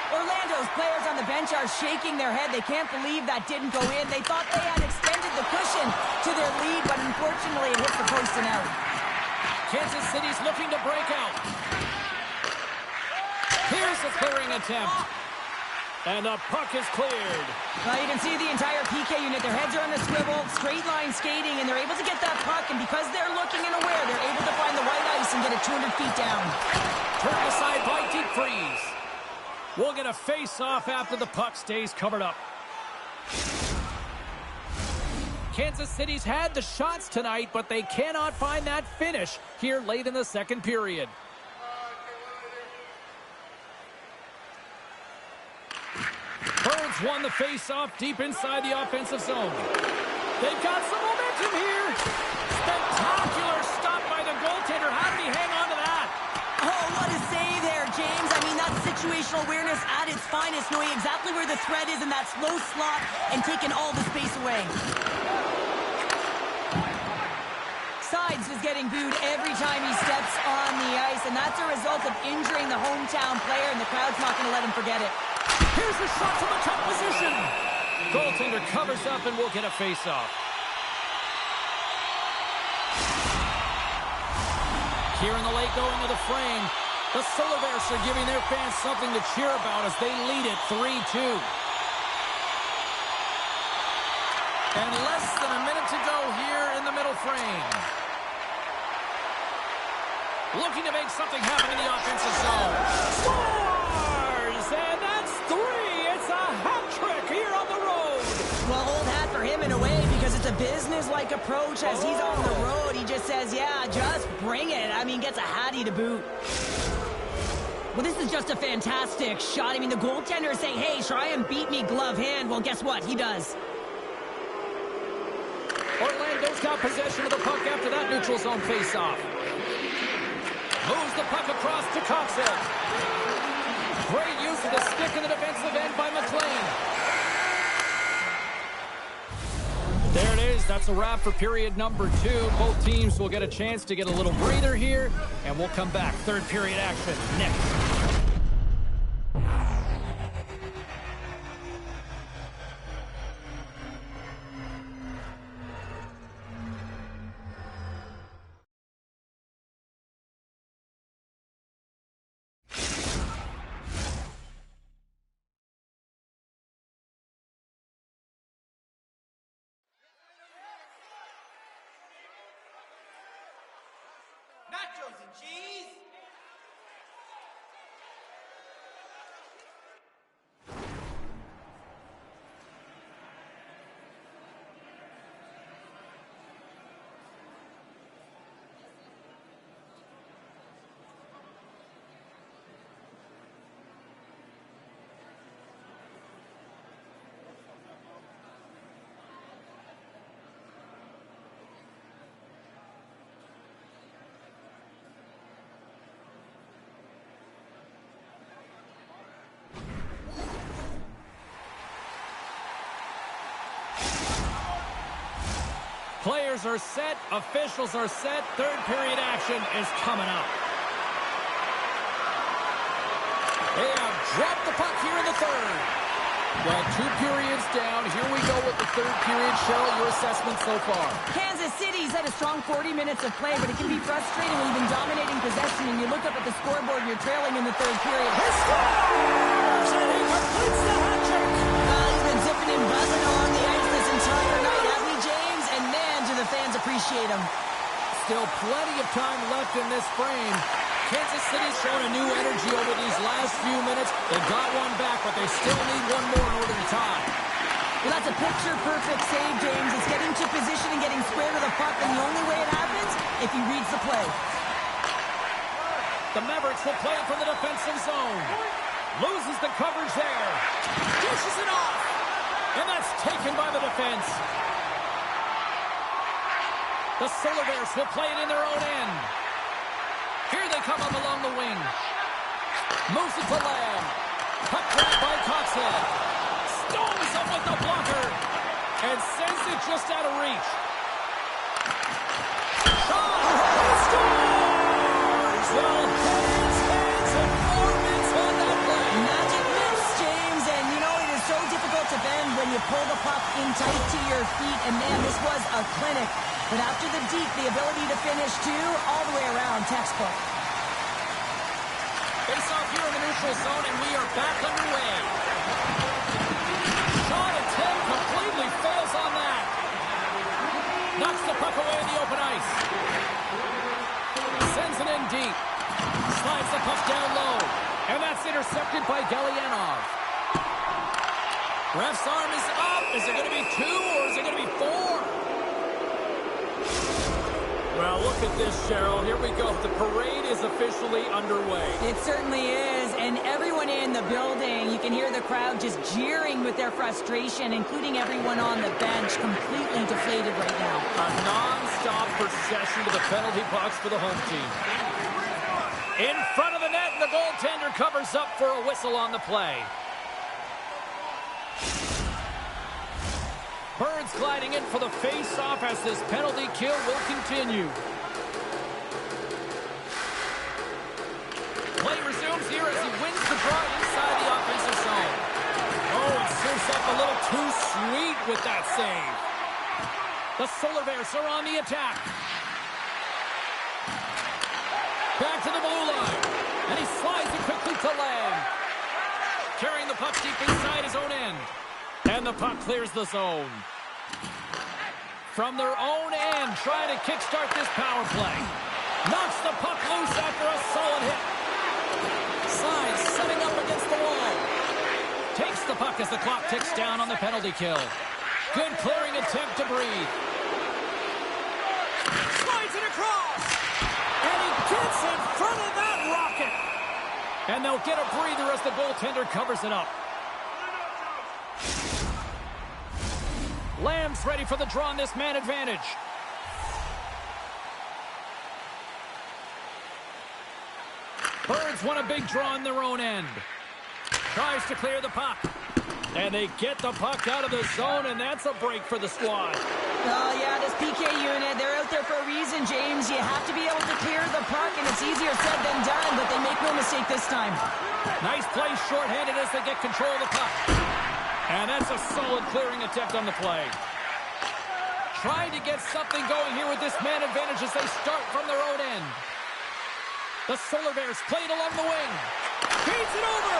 Orlando's players on the bench are shaking their head. They can't believe that didn't go in. They thought they had extended the cushion to their lead, but unfortunately it hit the post and out. Kansas City's looking to break out. Here's a clearing attempt. And the puck is cleared. Well, you can see the entire PK unit. Their heads are on the swivel, straight line skating, and they're able to get that puck. And because they're looking and aware, they're able to find the white ice and get it 200 feet down. Turned aside by Deep Freeze. We'll get a face-off after the puck stays covered up. Kansas City's had the shots tonight, but they cannot find that finish here late in the second period. Birds won the face-off deep inside the offensive zone. They've got some momentum here. Spectacular stop by the goaltender. How did he hang on to that? Oh, what a save there, James. I mean, that situational awareness at its finest, knowing exactly where the threat is in that slow slot and taking all the space away. Sides is getting booed every time he steps on the ice, and that's a result of injuring the hometown player, and the crowd's not going to let him forget it. Here's a shot from the top position. Goaltender covers up and will get a face-off. Here in the late going of the frame, the Solar Bears are giving their fans something to cheer about as they lead it 3-2. And less than a minute to go here in the middle frame. Looking to make something happen in the offensive zone. Scores! And that's 3! It's a hat trick here on the road. Well, old hat for him in a way, because it's a business-like approach. As he's on the road, he just says, yeah, just bring it. I mean, gets a hattie to boot. Well, this is just a fantastic shot. I mean, the goaltender is saying, hey, try and beat me glove hand. Well, guess what? He does. Orlando's got possession of the puck after that neutral zone face-off. Moves the puck across to Coxon. Great use of the stick in the defensive end by McLean. There it is. That's a wrap for period number 2. Both teams will get a chance to get a little breather here, and we'll come back. Third period action next. Nachos and cheese. Players are set, officials are set, third period action is coming up. They have dropped the puck here in the third. Well, 2 periods down. Here we go with the third period. Cheryl, your assessment so far? Kansas City's had a strong 40 minutes of play, but it can be frustrating when you've been dominating possession and you look up at the scoreboard and you're trailing in the third period. He scores! And he completes the hat trick! He's been zipping and buzzing along the ice this entire night, hasn't he, James? And man, do the fans appreciate him. Still plenty of time left in this frame. Kansas City's shown a new energy over these last few minutes. They got one back, but they still need one more in order to tie. Well, that's a picture-perfect save, James. It's getting to position and getting square to the puck, and the only way it happens, if he reads the play. The Mavericks will play it from the defensive zone. Loses the coverage there. Dishes it off. And that's taken by the defense. The Solar Bears will play it in their own end. Here they come up along the wing. Moves it to Lamb. Puck grabbed by Coxhead. Stones up with the blocker. And sends it just out of reach. Shot. He scores! Well, hands, and 4 minutes on that play. Magic miss, James, and you know it is so difficult to bend when you pull the puck in tight to your feet, and man, this was a clinic. But after the deep, the ability to finish too, all the way around, textbook. Face off here in the neutral zone, and we are back underway. Shot attempt completely fails on that. Knocks the puck away in the open ice. Sends it in deep. Slides the puck down low. And that's intercepted by Galyanov. Ref's arm is up. Is it going to be 2 or is it going to be 4? Well, look at this, Cheryl. Here we go. The parade is officially underway. It certainly is, and everyone in the building, you can hear the crowd just jeering with their frustration, including everyone on the bench, completely deflated right now. A non-stop procession to the penalty box for the home team. In front of the net, the goaltender covers up for a whistle on the play. Birds gliding in for the face-off as this penalty kill will continue. Play resumes here as he wins the draw inside the offensive zone. Oh, it serves up a little too sweet with that save. The Solar Bears are on the attack. Back to the blue line. And he slides it quickly to Lamb. Carrying the puck deep inside his own end. And the puck clears the zone. From their own end, trying to kickstart this power play. Knocks the puck loose after a solid hit. Slides, setting up against the wall. Takes the puck as the clock ticks down on the penalty kill. Good clearing attempt to breathe. Slides it across. And he gets in front of that rocket. And they'll get a breather as the goaltender covers it up. Lamb's ready for the draw on this man advantage. Birds want a big draw on their own end. Tries to clear the puck. And they get the puck out of the zone, and that's a break for the squad. Oh, yeah, this PK unit, they're out there for a reason, James. You have to be able to clear the puck, and it's easier said than done, but they make no mistake this time. Nice play shorthanded as they get control of the puck. And that's a solid clearing attempt on the play. Trying to get something going here with this man advantage as they start from their own end. The Solar Bears played along the wing. Feeds it over.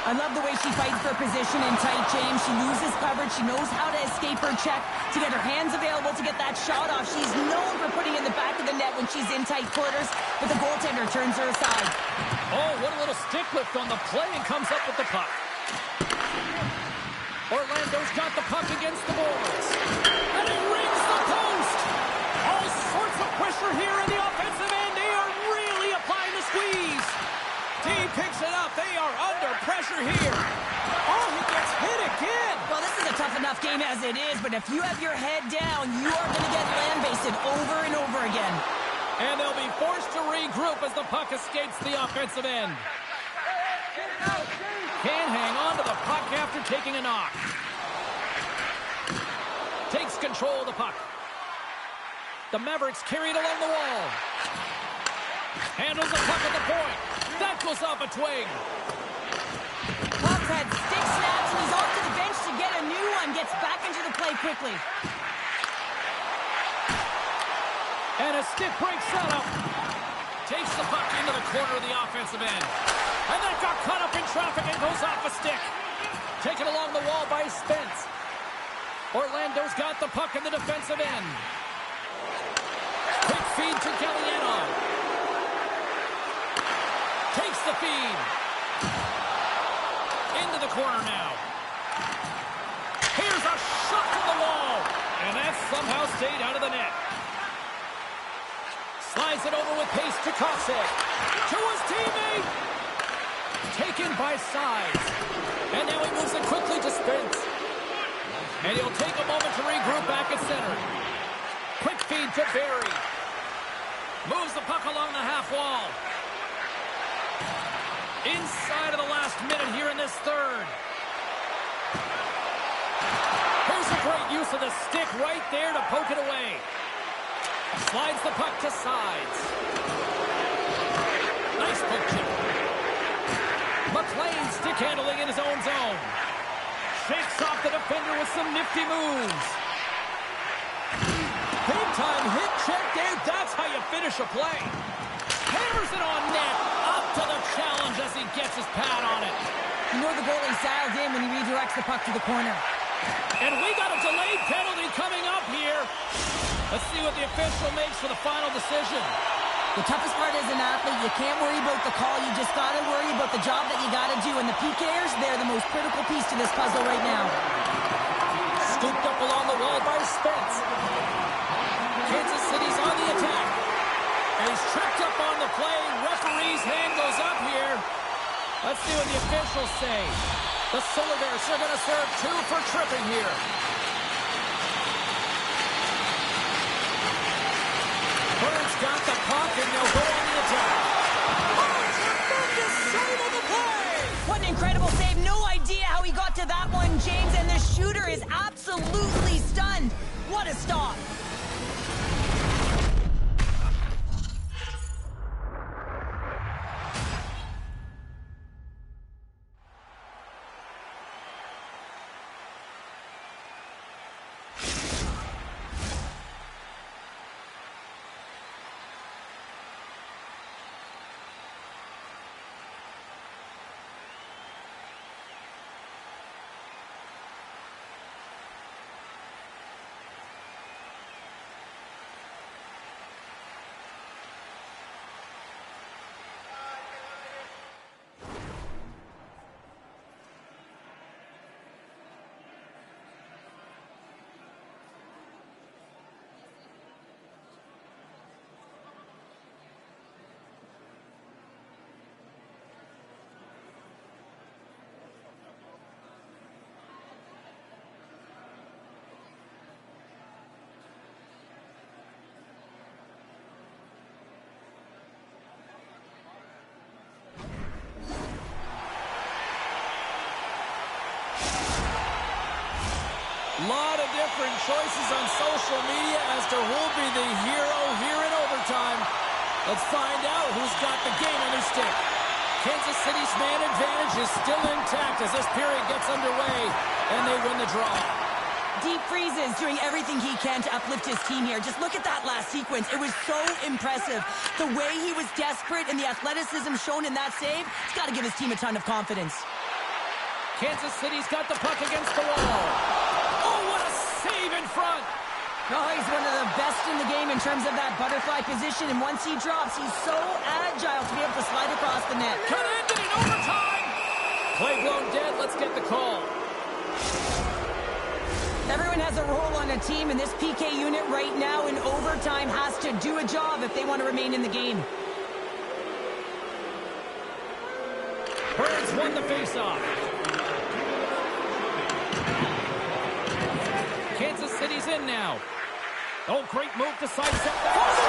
I love the way she fights for position in tight, James. She loses coverage. She knows how to escape her check, to get her hands available to get that shot off. She's known for putting in the back of the net when she's in tight quarters, but the goaltender turns her aside. Oh, what a little stick lift on the play and comes up with the puck. Orlando's got the puck against the boards. And he rings the post. All sorts of pressure here in the offensive end. They are really applying the squeeze. T picks it up. They are under pressure here. Oh, he gets hit again. Well, this is a tough enough game as it is, but if you have your head down, you are going to get land-based over and over again. And they'll be forced to regroup as the puck escapes the offensive end. Can't hang on to the puck after taking a knock. Takes control of the puck. The Mavericks carry it along the wall. Handles the puck at the point. That goes off a twig. Puck's had stick snaps, and he's off to the bench to get a new one. Gets back into the play quickly. And a stick break setup. Takes the puck into the corner of the offensive end. And that got caught up in traffic and goes off a stick. Taken along the wall by Spence. Orlando's got the puck in the defensive end. Quick feed to Galliano. Takes the feed. Into the corner now. Here's a shot to the wall. And that somehow stayed out of the net. Slides it over with pace to Kosek. To his teammate. Taken by Sides. And now he moves it quickly to Spence. And he'll take a moment to regroup back at center. Quick feed to Barry. Moves the puck along the half wall. Inside of the last minute here in this third. Here's a great use of the stick right there to poke it away. Slides the puck to Sides. Nice poke check. McLean stick handling in his own zone. Shakes off the defender with some nifty moves. Big time hit check there. That's how you finish a play. Hammers it on net. Up to the challenge as he gets his pad on it. You know the goalie's dialed in when he redirects the puck to the corner. And we got a delayed penalty coming up here. Let's see what the official makes for the final decision. The toughest part as an athlete, you can't worry about the call. You just got to worry about the job that you got to do. And the PKers, they're the most critical piece to this puzzle right now. Scooped up along the wall by Spence. Kansas City's on the attack. And he's tripped up on the play. Referee's hand goes up here. Let's see what the officials say. The Solar Bears are going to serve 2 for tripping here. Birds got the puck and they'll go on the attack. Play! What an incredible save. No idea how he got to that one, James, and the shooter is absolutely stunned. What a stop. Lot of different choices on social media as to who'll be the hero here in overtime. Let's find out who's got the game on their stick. Kansas City's man advantage is still intact as this period gets underway, and they win the draw. Deep freezes doing everything he can to uplift his team here. Just look at that last sequence. It was so impressive. The way he was desperate and the athleticism shown in that save, it's got to give his team a ton of confidence. Kansas City's got the puck against the wall. Oh, what a save in front! Oh, he's one of the best in the game in terms of that butterfly position, and once he drops, he's so agile to be able to slide across the net. Could end it in overtime! Play blown dead, let's get the call. Everyone has a role on a team, and this PK unit right now in overtime has to do a job if they want to remain in the game. Birds won the faceoff. Kansas City's in now. Oh, great move to sidestep that.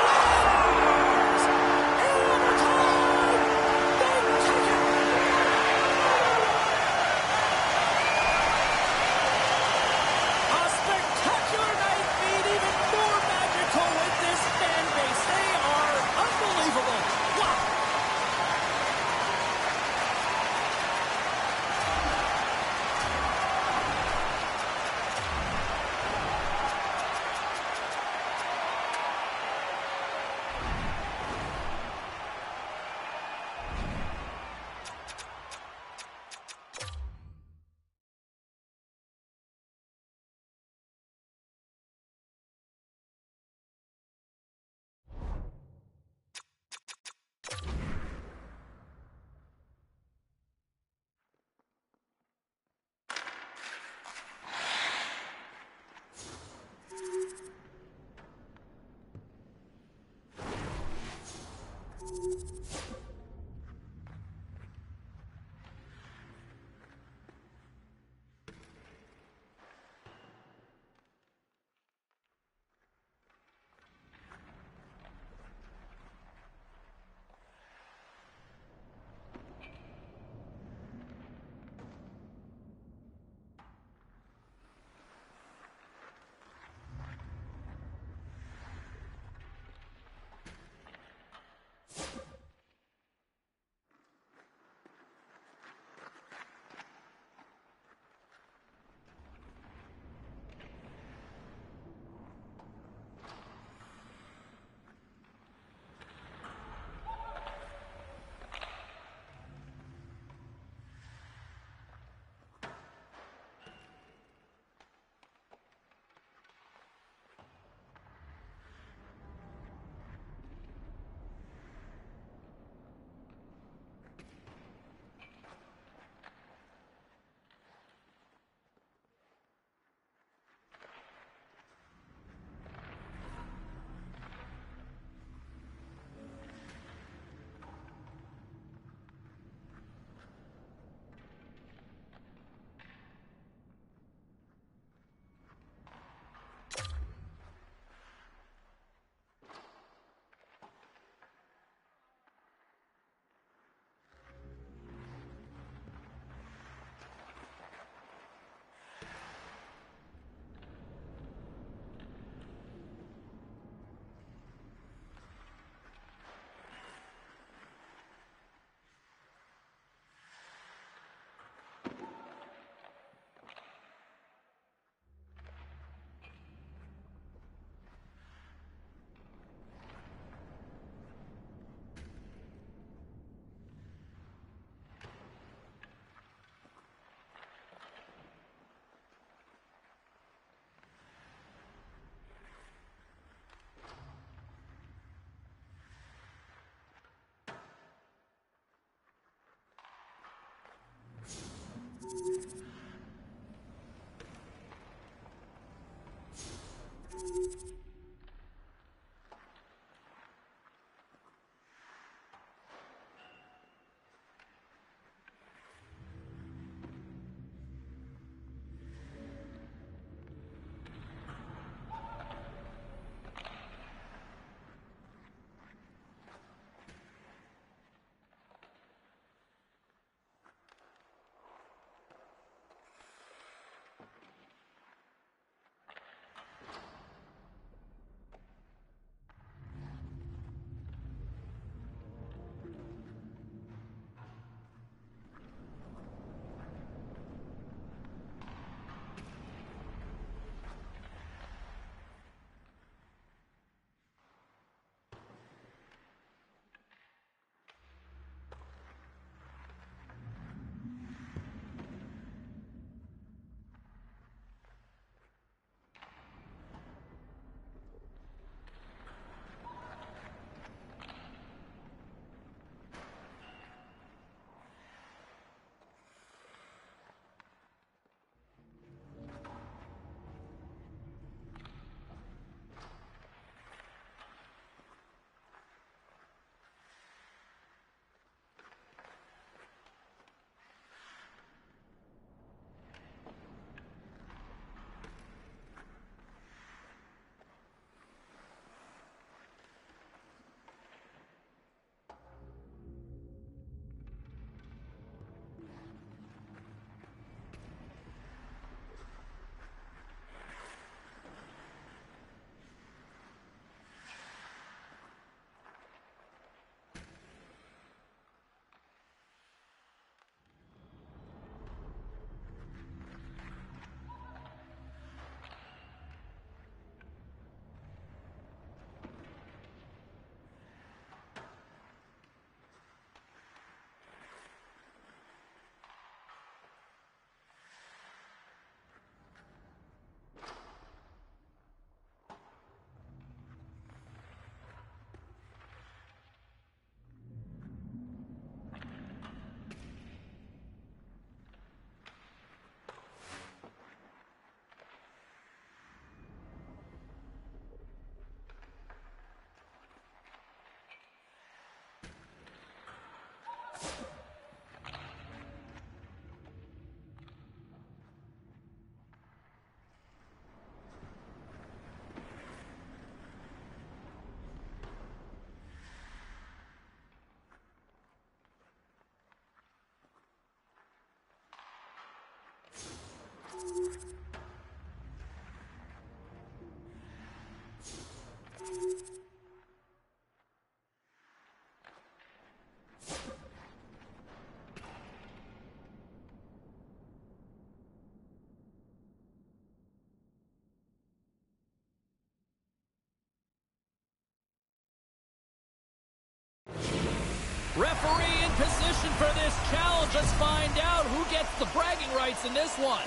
Referee in position for this challenge. Let's find out who gets the bragging rights in this one.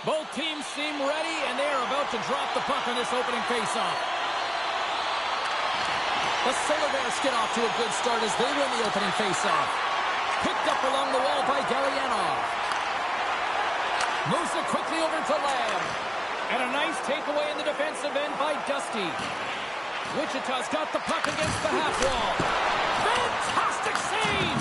Both teams seem ready, and they are about to drop the puck on this opening faceoff. The Solar Bears get off to a good start as they win the opening faceoff. Picked up along the wall by Gurianov. Moves it quickly over to Lamb. And a nice takeaway in the defensive end by Dusty. Wichita's got the puck against the half wall. Fantastic save!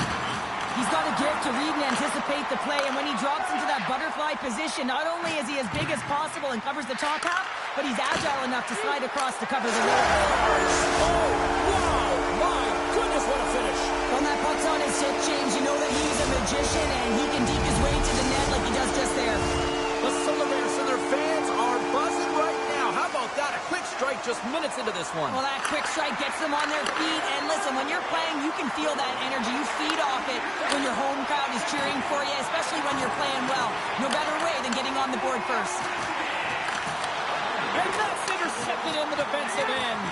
He's got a gift to read and anticipate the play, and when he drops into that butterfly position, not only is he as big as possible and covers the top half, but he's agile enough to slide across to cover the lower. Oh, wow! My goodness, what a finish! When that puck's on his hip, James, you know that he's a magician, and he can deke his way to the net like he does just there. The Solar Bears and their fans are buzzing right now. How about that? A quick strike just minutes into this one. Well, that quick strike gets them on their feet, and listen, when you're playing, you can feel that energy. You feed off it when your home crowd is cheering for you, especially when you're playing well. No better way than getting on the board first. And that's intercepted in the defensive end.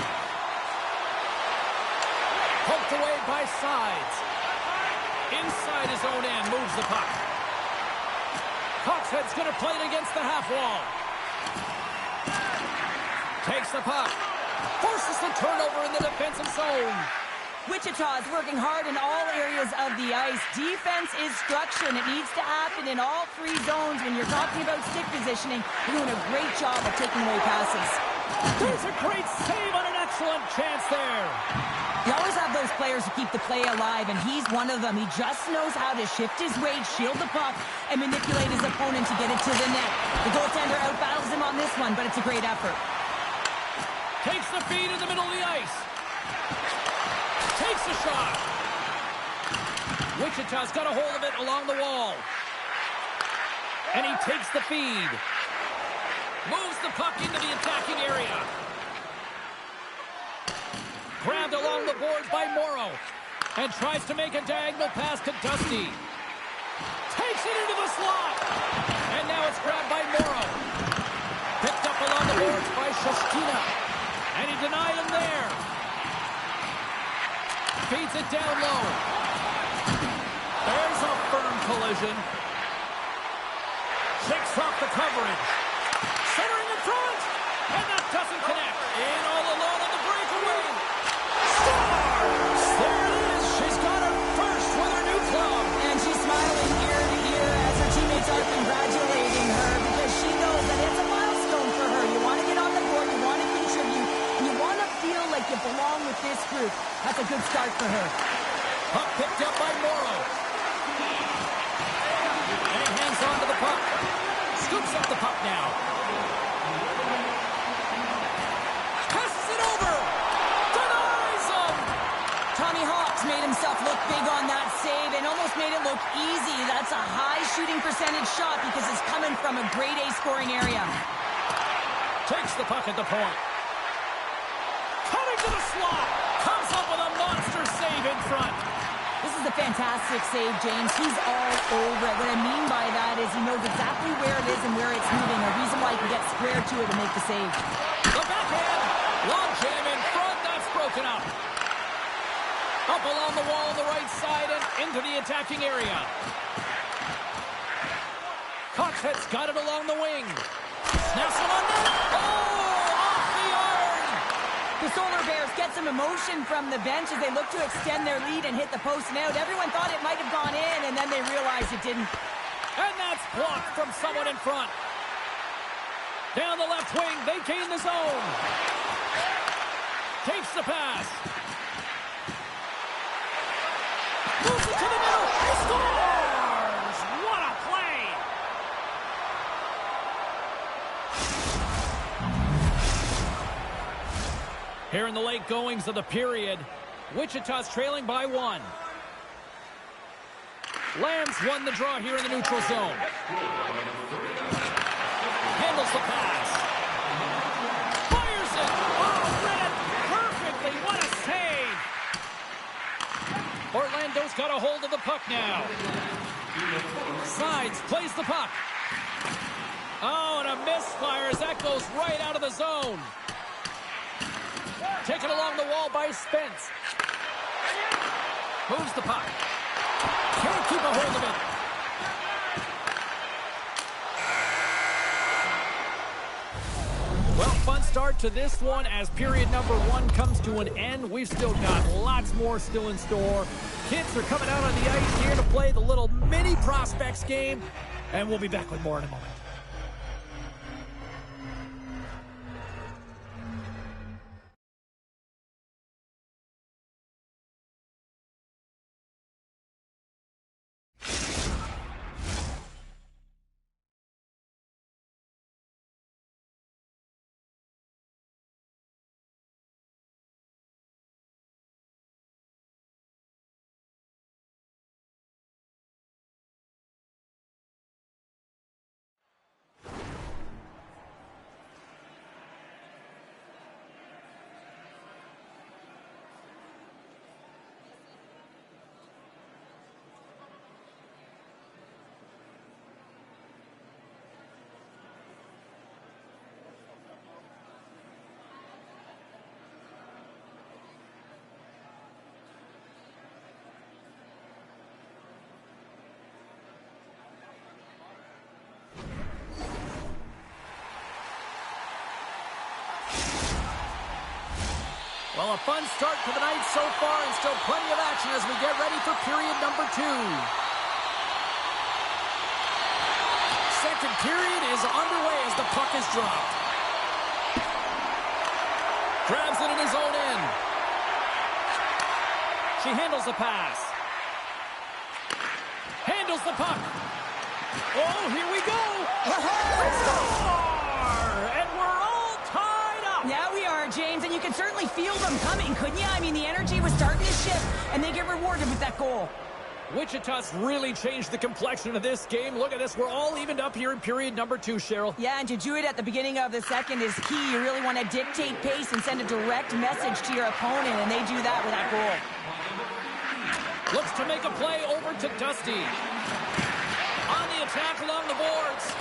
Poked away by Sides. Inside his own end, moves the puck. Coxhead's going to play it against the half wall. Takes the puck. Forces the turnover in the defensive zone. Wichita is working hard in all areas of the ice. Defense is structure, and it needs to happen in all three zones. When you're talking about stick positioning, you're doing a great job of taking away passes. There's a great save on an excellent chance there. You always have those players who keep the play alive, and he's one of them. He just knows how to shift his weight, shield the puck, and manipulate his opponent to get it to the net. The goaltender outbattles him on this one, but it's a great effort. Takes the feed in the middle of the ice. Takes a shot. Wichita's got a hold of it along the wall. And he takes the feed. Moves the puck into the attacking area. Grabbed along the boards by Morrow. And tries to make a diagonal pass to Dusty. Takes it into the slot. And now it's grabbed by Morrow. Picked up along the boards by Shoshkina. And he denied him there. Feeds it down low. There's a firm collision. Shakes off the coverage. Centering in front. And that doesn't connect. In all alone on the breakaway. Scores! There it is. She's got her first with her new club. And she's smiling ear to ear as her teammates are congratulating her because she knows that it's a milestone for her. You want to get on the board, you want to contribute, and you want to feel like you belong with this group. That's a good start for her. Puck picked up by Morrow. And he hangs on to the puck. Scoops up the puck now. Passes it over. Denies him. Tommy Hawks made himself look big on that save and almost made it look easy. That's a high shooting percentage shot because it's coming from a grade A scoring area. Takes the puck at the point. Coming to the slot. Comes up with a monster save in front. This is a fantastic save, James. He's all over it. What I mean by that is he knows exactly where it is and where it's moving. A reason why he can get square to it and make the save. The backhand. Long jam in front. That's broken up. Up along the wall on the right side and into the attacking area. Coxhead's got it along the wing. Snaps it on net. Oh, off the iron. The Solar Bears get some emotion from the bench as they look to extend their lead and hit the post and out. Everyone thought it might have gone in, and then they realized it didn't. And that's blocked from someone in front. Down the left wing, they gain the zone. Takes the pass. Moves it to the middle. He scores! What a play! Here in the late goings of the period, Wichita's trailing by 1. Lambs won the draw here in the neutral zone. Handles the pass. Fires it. Oh, read it perfectly. What a save. Orlando's got a hold of the puck now. Sides, plays the puck. Oh, and a misfire as that goes right out of the zone. Taken along the wall by Spence. Moves the puck. Can't keep a hold of it. Well, fun start to this one as period number 1 comes to an end. We've still got lots more still in store. Kids are coming out on the ice here to play the little mini prospects game, and we'll be back with more in a moment. Well, a fun start to the night so far and still plenty of action as we get ready for period number 2. Second period is underway as the puck is dropped. Grabs it in his own end. She handles the pass. Handles the puck. Oh, here we go. Score! And we're all tied up. Yeah, we are, James, and you can certainly feel them coming, couldn't you? I mean, the energy was starting to shift, and they get rewarded with that goal. Wichita's really changed the complexion of this game. Look at this. We're all evened up here in period number 2, Cheryl. Yeah, and to do it at the beginning of the second is key. You really want to dictate pace and send a direct message to your opponent, and they do that with that goal. Looks to make a play over to Dusty. On the attack along the boards.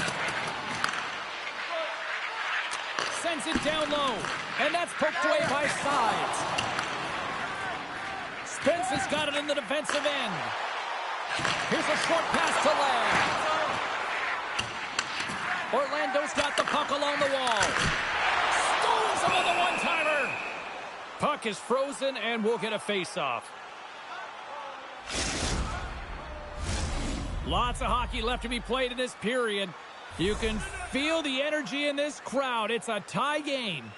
Sends it down low. And that's poked away by Sides. Spence has got it in the defensive end. Here's a short pass to Lang. Orlando's got the puck along the wall. Stones him with a one-timer. Puck is frozen and we'll get a face-off. Lots of hockey left to be played in this period. You can feel the energy in this crowd. It's a tie game.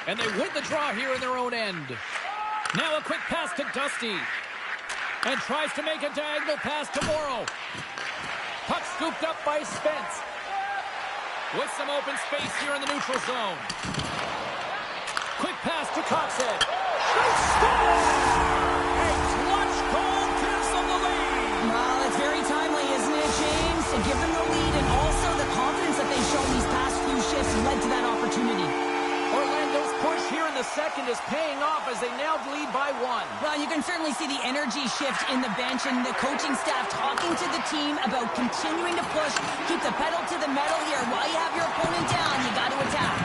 And they win the draw here in their own end. Now a quick pass to Dusty. And tries to make a diagonal pass to Morrow. Puck scooped up by Spence. With some open space here in the neutral zone. Quick pass to Coxhead. They score! A clutch goal gives them the lead. Well, it's very timely, isn't it, James? To give them the lead and also the confidence that they've shown these past few shifts led to that opportunity. Orlando's push here in the second is paying off as they now lead by 1. Well, you can certainly see the energy shift in the bench and the coaching staff talking to the team about continuing to push, keep the pedal to the metal here. While you have your opponent down, you got to attack.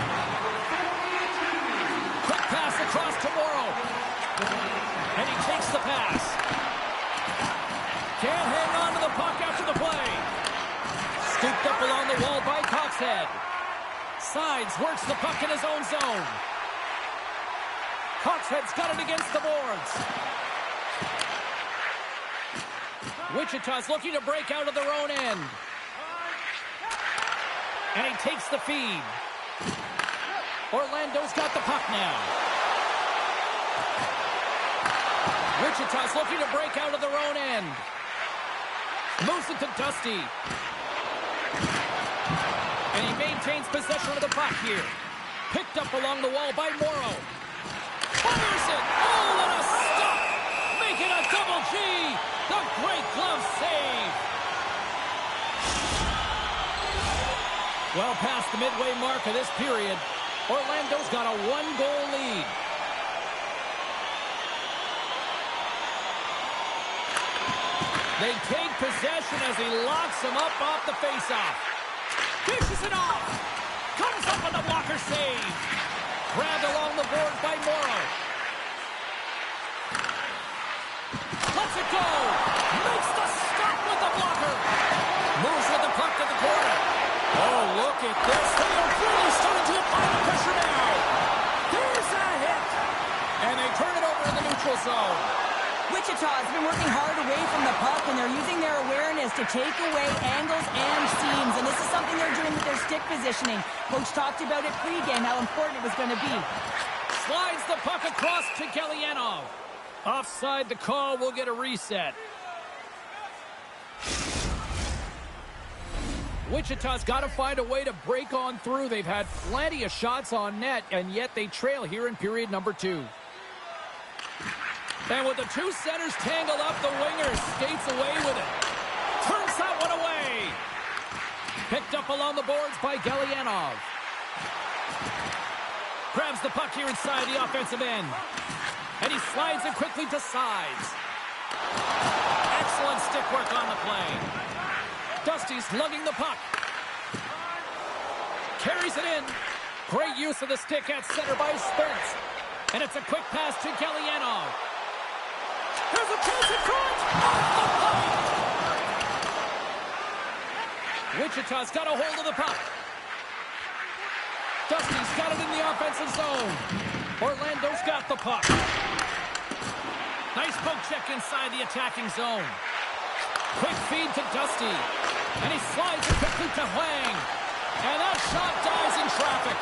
Quick pass across to Morrow. And he takes the pass. Can't hang on to the puck after the play. Scooped up along the wall by Coxhead. Sides works the puck in his own zone. Coxhead's got it against the boards. Wichita's looking to break out of their own end. And he takes the feed. Orlando's got the puck now. Wichita's looking to break out of their own end. Moves it to Dusty. And he maintains possession of the puck here. Picked up along the wall by Morrow. Fires it! Oh, what a stop! Making a double G! The great glove save! Well past the midway mark of this period, Orlando's got a 1-goal lead. They take possession as he locks him up off the faceoff. Dishes it off. Comes up with the blocker save. Grabbed along the boards by Morrow. Lets it go. Makes the stop with the blocker. Moves with the puck to the corner. Oh, look at this. They are really starting to apply the pressure now. There's a hit. And they turn it over in the neutral zone. Wichita has been working hard away from the puck, and they're using their awareness to take away angles and seams, and this is something they're doing with their stick positioning. Coach talked about it pregame, how important it was going to be. Slides the puck across to Galianov. Offside the call, will get a reset. Wichita's got to find a way to break on through. They've had plenty of shots on net, and yet they trail here in period number 2. And with the two centers tangled up, the winger skates away with it. Turns that one away. Picked up along the boards by Galianov. Grabs the puck here inside the offensive end. And he slides it quickly to Sides. Excellent stick work on the play. Dusty's lugging the puck. Carries it in. Great use of the stick at center by Spence. And it's a quick pass to Galianov. There's a chance in front! Wichita's got a hold of the puck. Dusty's got it in the offensive zone. Orlando's got the puck. Nice poke check inside the attacking zone. Quick feed to Dusty. And he slides it quickly to Huang. And that shot dies in traffic.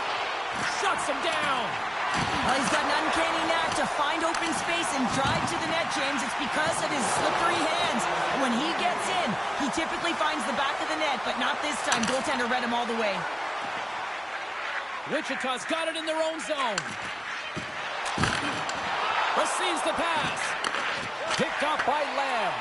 Shuts him down. Well, he's got an uncanny knack to find open space and drive to the net, James. It's because of his slippery hands. When he gets in, he typically finds the back of the net, but not this time. Goaltender read him all the way. Wichita's got it in their own zone. Receives the pass. Picked up by Lamb.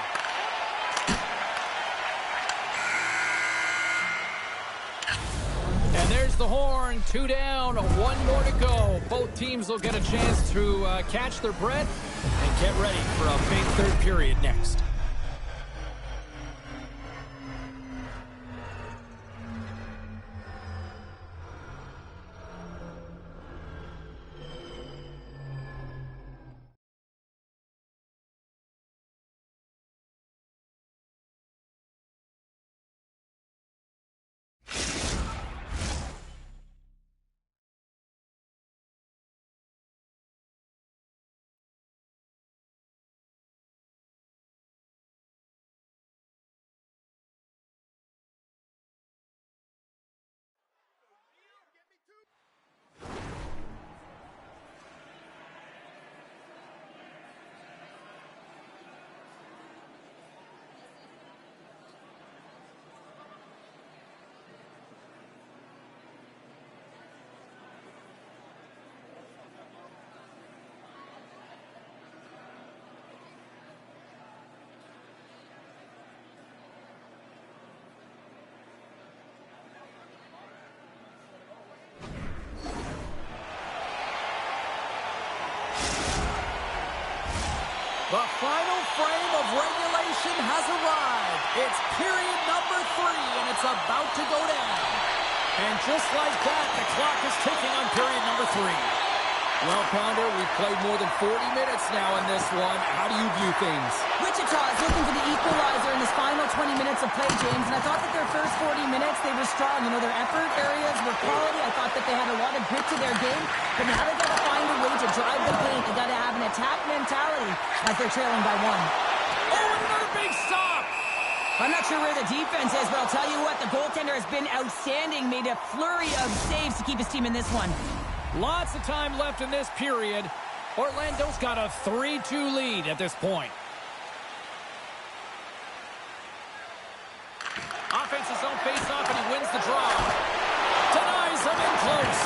And there's the horn. 2 down, 1 more to go. Both teams will get a chance to catch their breath and get ready for a big third period next. The final frame of regulation has arrived. It's period number 3, and it's about to go down. And just like that, the clock is ticking on period number 3. Well, Pounder, we've played more than 40 minutes now in this one. How do you view things? Wichita is looking for the equalizer in this final 20 minutes of play, James, and I thought that their first 40 minutes, they were strong. You know, their effort areas were quality. I thought that they had a lot of grit to their game, but now they got to find a way to drive the paint. They got to have an attack mentality as they're trailing by 1. Oh, another big stop! I'm not sure where the defense is, but I'll tell you what, the goaltender has been outstanding, made a flurry of saves to keep his team in this one. Lots of time left in this period. Orlando's got a 3-2 lead at this point. Offensive zone face-off, and he wins the draw. Denies him in close.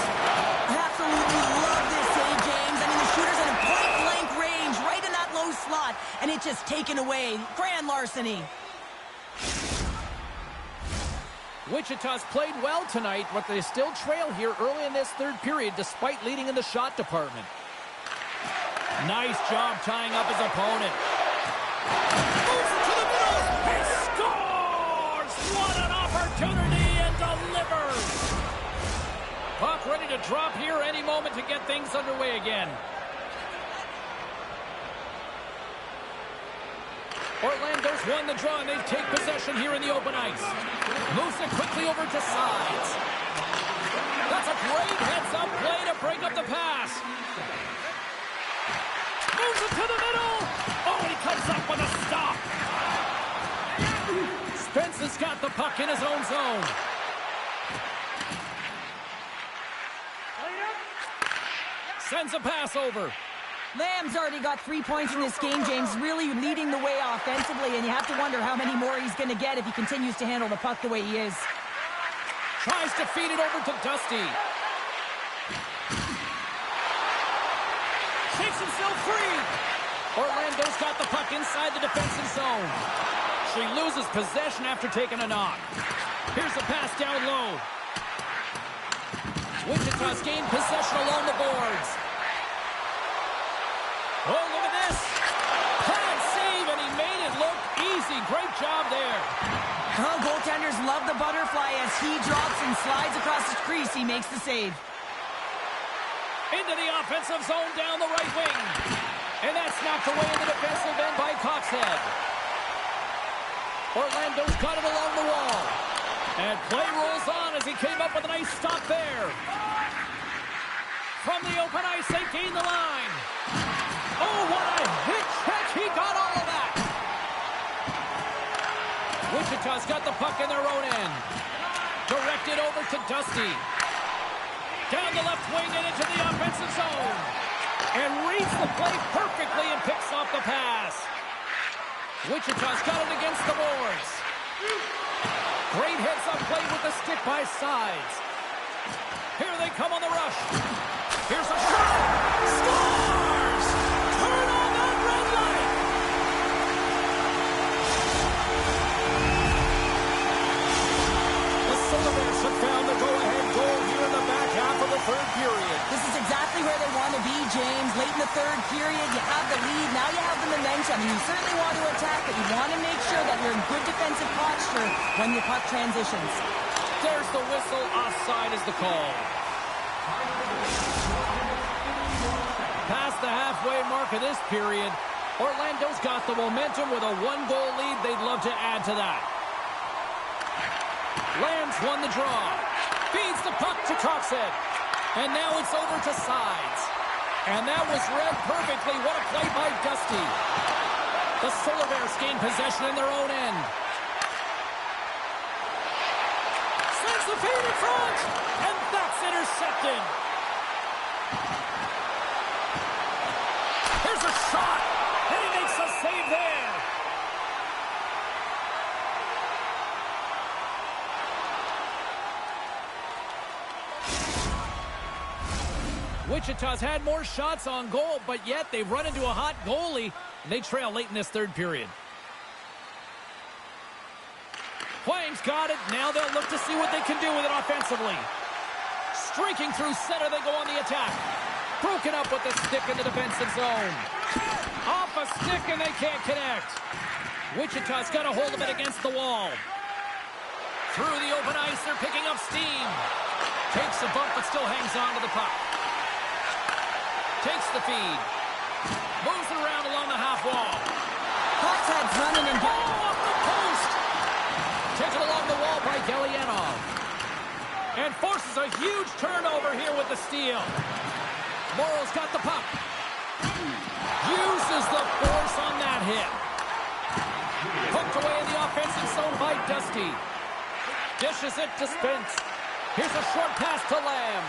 I absolutely love this save, James. I mean, the shooter's in a point-blank range, right in that low slot, and it's just taken away. Grand larceny. Wichita's played well tonight, but they still trail here early in this third period despite leading in the shot department. Nice job tying up his opponent. Moves it to the middle. He scores! What an opportunity, and delivers! Puck ready to drop here any moment to get things underway again. Orlando's won the draw, and they take possession here in the open ice. Moves it quickly over to sides. That's a great heads-up play to break up the pass. Moves it to the middle. Oh, he comes up with a stop. Spence has got the puck in his own zone. Sends a pass over. Lamb's already got 3 points in this game, James, really leading the way offensively, and you have to wonder how many more he's going to get if he continues to handle the puck the way he is. Tries to feed it over to Dusty. Shakes himself free. Orlando's got the puck inside the defensive zone. She loses possession after taking a knock. Here's a pass down low. Wichita's gained possession along the boards. Oh, look at this. Pad save, and he made it look easy. Great job there. Oh, goaltenders love the butterfly as he drops and slides across his crease. He makes the save. Into the offensive zone down the right wing. And that's knocked away in the defensive end by Coxhead. Orlando's got it along the wall. And play rolls on as he came up with a nice stop there. From the open ice, they gain the line. Oh, what a hit check. He got all of that. Wichita's got the puck in their own end. Directed over to Dusty. Down the left wing and into the offensive zone. And reads the play perfectly and picks off the pass. Wichita's got it against the boards. Great heads-up play with the stick by Sides. Here they come on the rush. Here's a shot. Scores! Turn on that red light. The Solar Bears have found the go-ahead goal here in the back half of the third period. This is exactly where they want to be, James. Late in the third period, you have the lead. Now you have the momentum. You certainly want to attack, but you want to make sure that you're in good defensive posture when your puck transitions. There's the whistle. Offside is the call. Past the halfway mark of this period, Orlando's got the momentum with a one-goal lead. They'd love to add to that. Lambs won the draw. Feeds the puck to Coxhead. And now it's over to Sides. And that was read perfectly. What a play by Dusty. The Solar Bears gain possession in their own end. Sends the feed in front. And that's intercepted. Here's a shot. And he makes a save there. Wichita's had more shots on goal, but yet they've run into a hot goalie, and they trail late in this third period. Huang's got it. Now they'll look to see what they can do with it offensively. Streaking through center, they go on the attack. Broken up with the stick in the defensive zone. Off a stick, and they can't connect. Wichita's got a hold of it against the wall. Through the open ice, they're picking up steam. Takes a bump, but still hangs on to the puck. Takes the feed. Moves it around along the half wall. Coxhead's running and getting... Oh, off the post! Taken along the wall by Gelianov. And forces a huge turnover here with the steal. Morrow's got the puck. Uses the force on that hit. Hooked away in the offensive zone by Dusty. Dishes it to Spence. Here's a short pass to Lamb.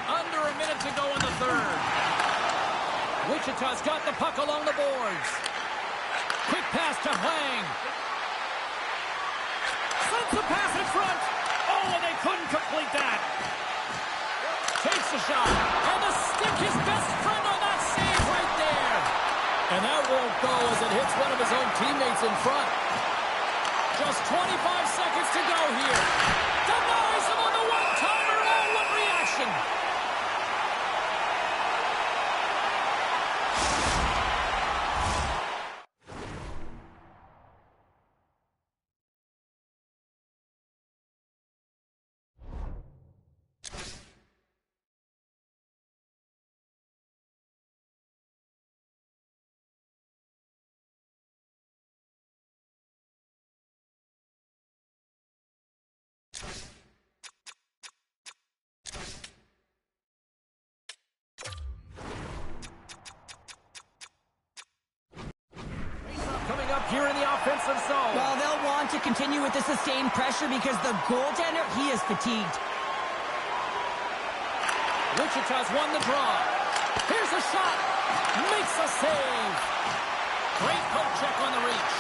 Under a minute to go in the third. Wichita's got the puck along the boards. Quick pass to Huang. Sends the pass in front. Oh, and they couldn't complete that. Takes a shot. And the stick, his best friend on that save right there. And that won't go as it hits one of his own teammates in front. Just 25 seconds to go here. Denies him on the one-timer. Oh, what reaction. Coming up here in the offensive zone. Well, they'll want to continue with the sustained pressure because the goaltender, he is fatigued. Wichita's won the draw. Here's a shot. Makes a save. Great poke check on the reach.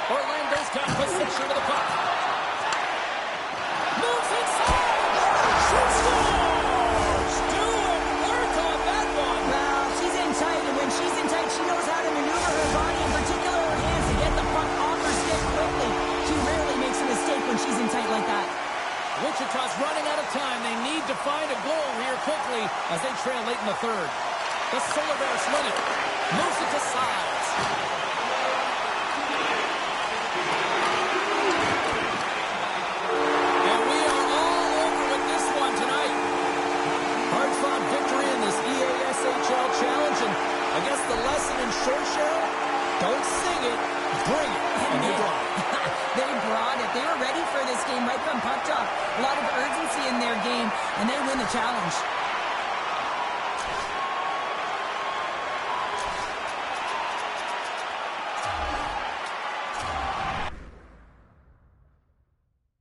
Orlando's got possession of the puck. Moves inside. Shoots, scores. Doing work on that one. Well, she's in tight, and when she's in tight, she knows how to maneuver her body, in particular her hands, to get the puck off her stick quickly. She rarely makes a mistake when she's in tight like that. Wichita's running out of time. They need to find a goal here quickly as they trail late in the third. The Solar Bears win it. Moves it to Sides. And we are all over with this one tonight. Hard-fought victory in this EASHL Challenge. And I guess the lesson in short, Cheryl, don't sing it, bring it. And they brought it. They brought it. They were ready for this game right from puck drop. A lot of urgency in their game, and they win the the challenge.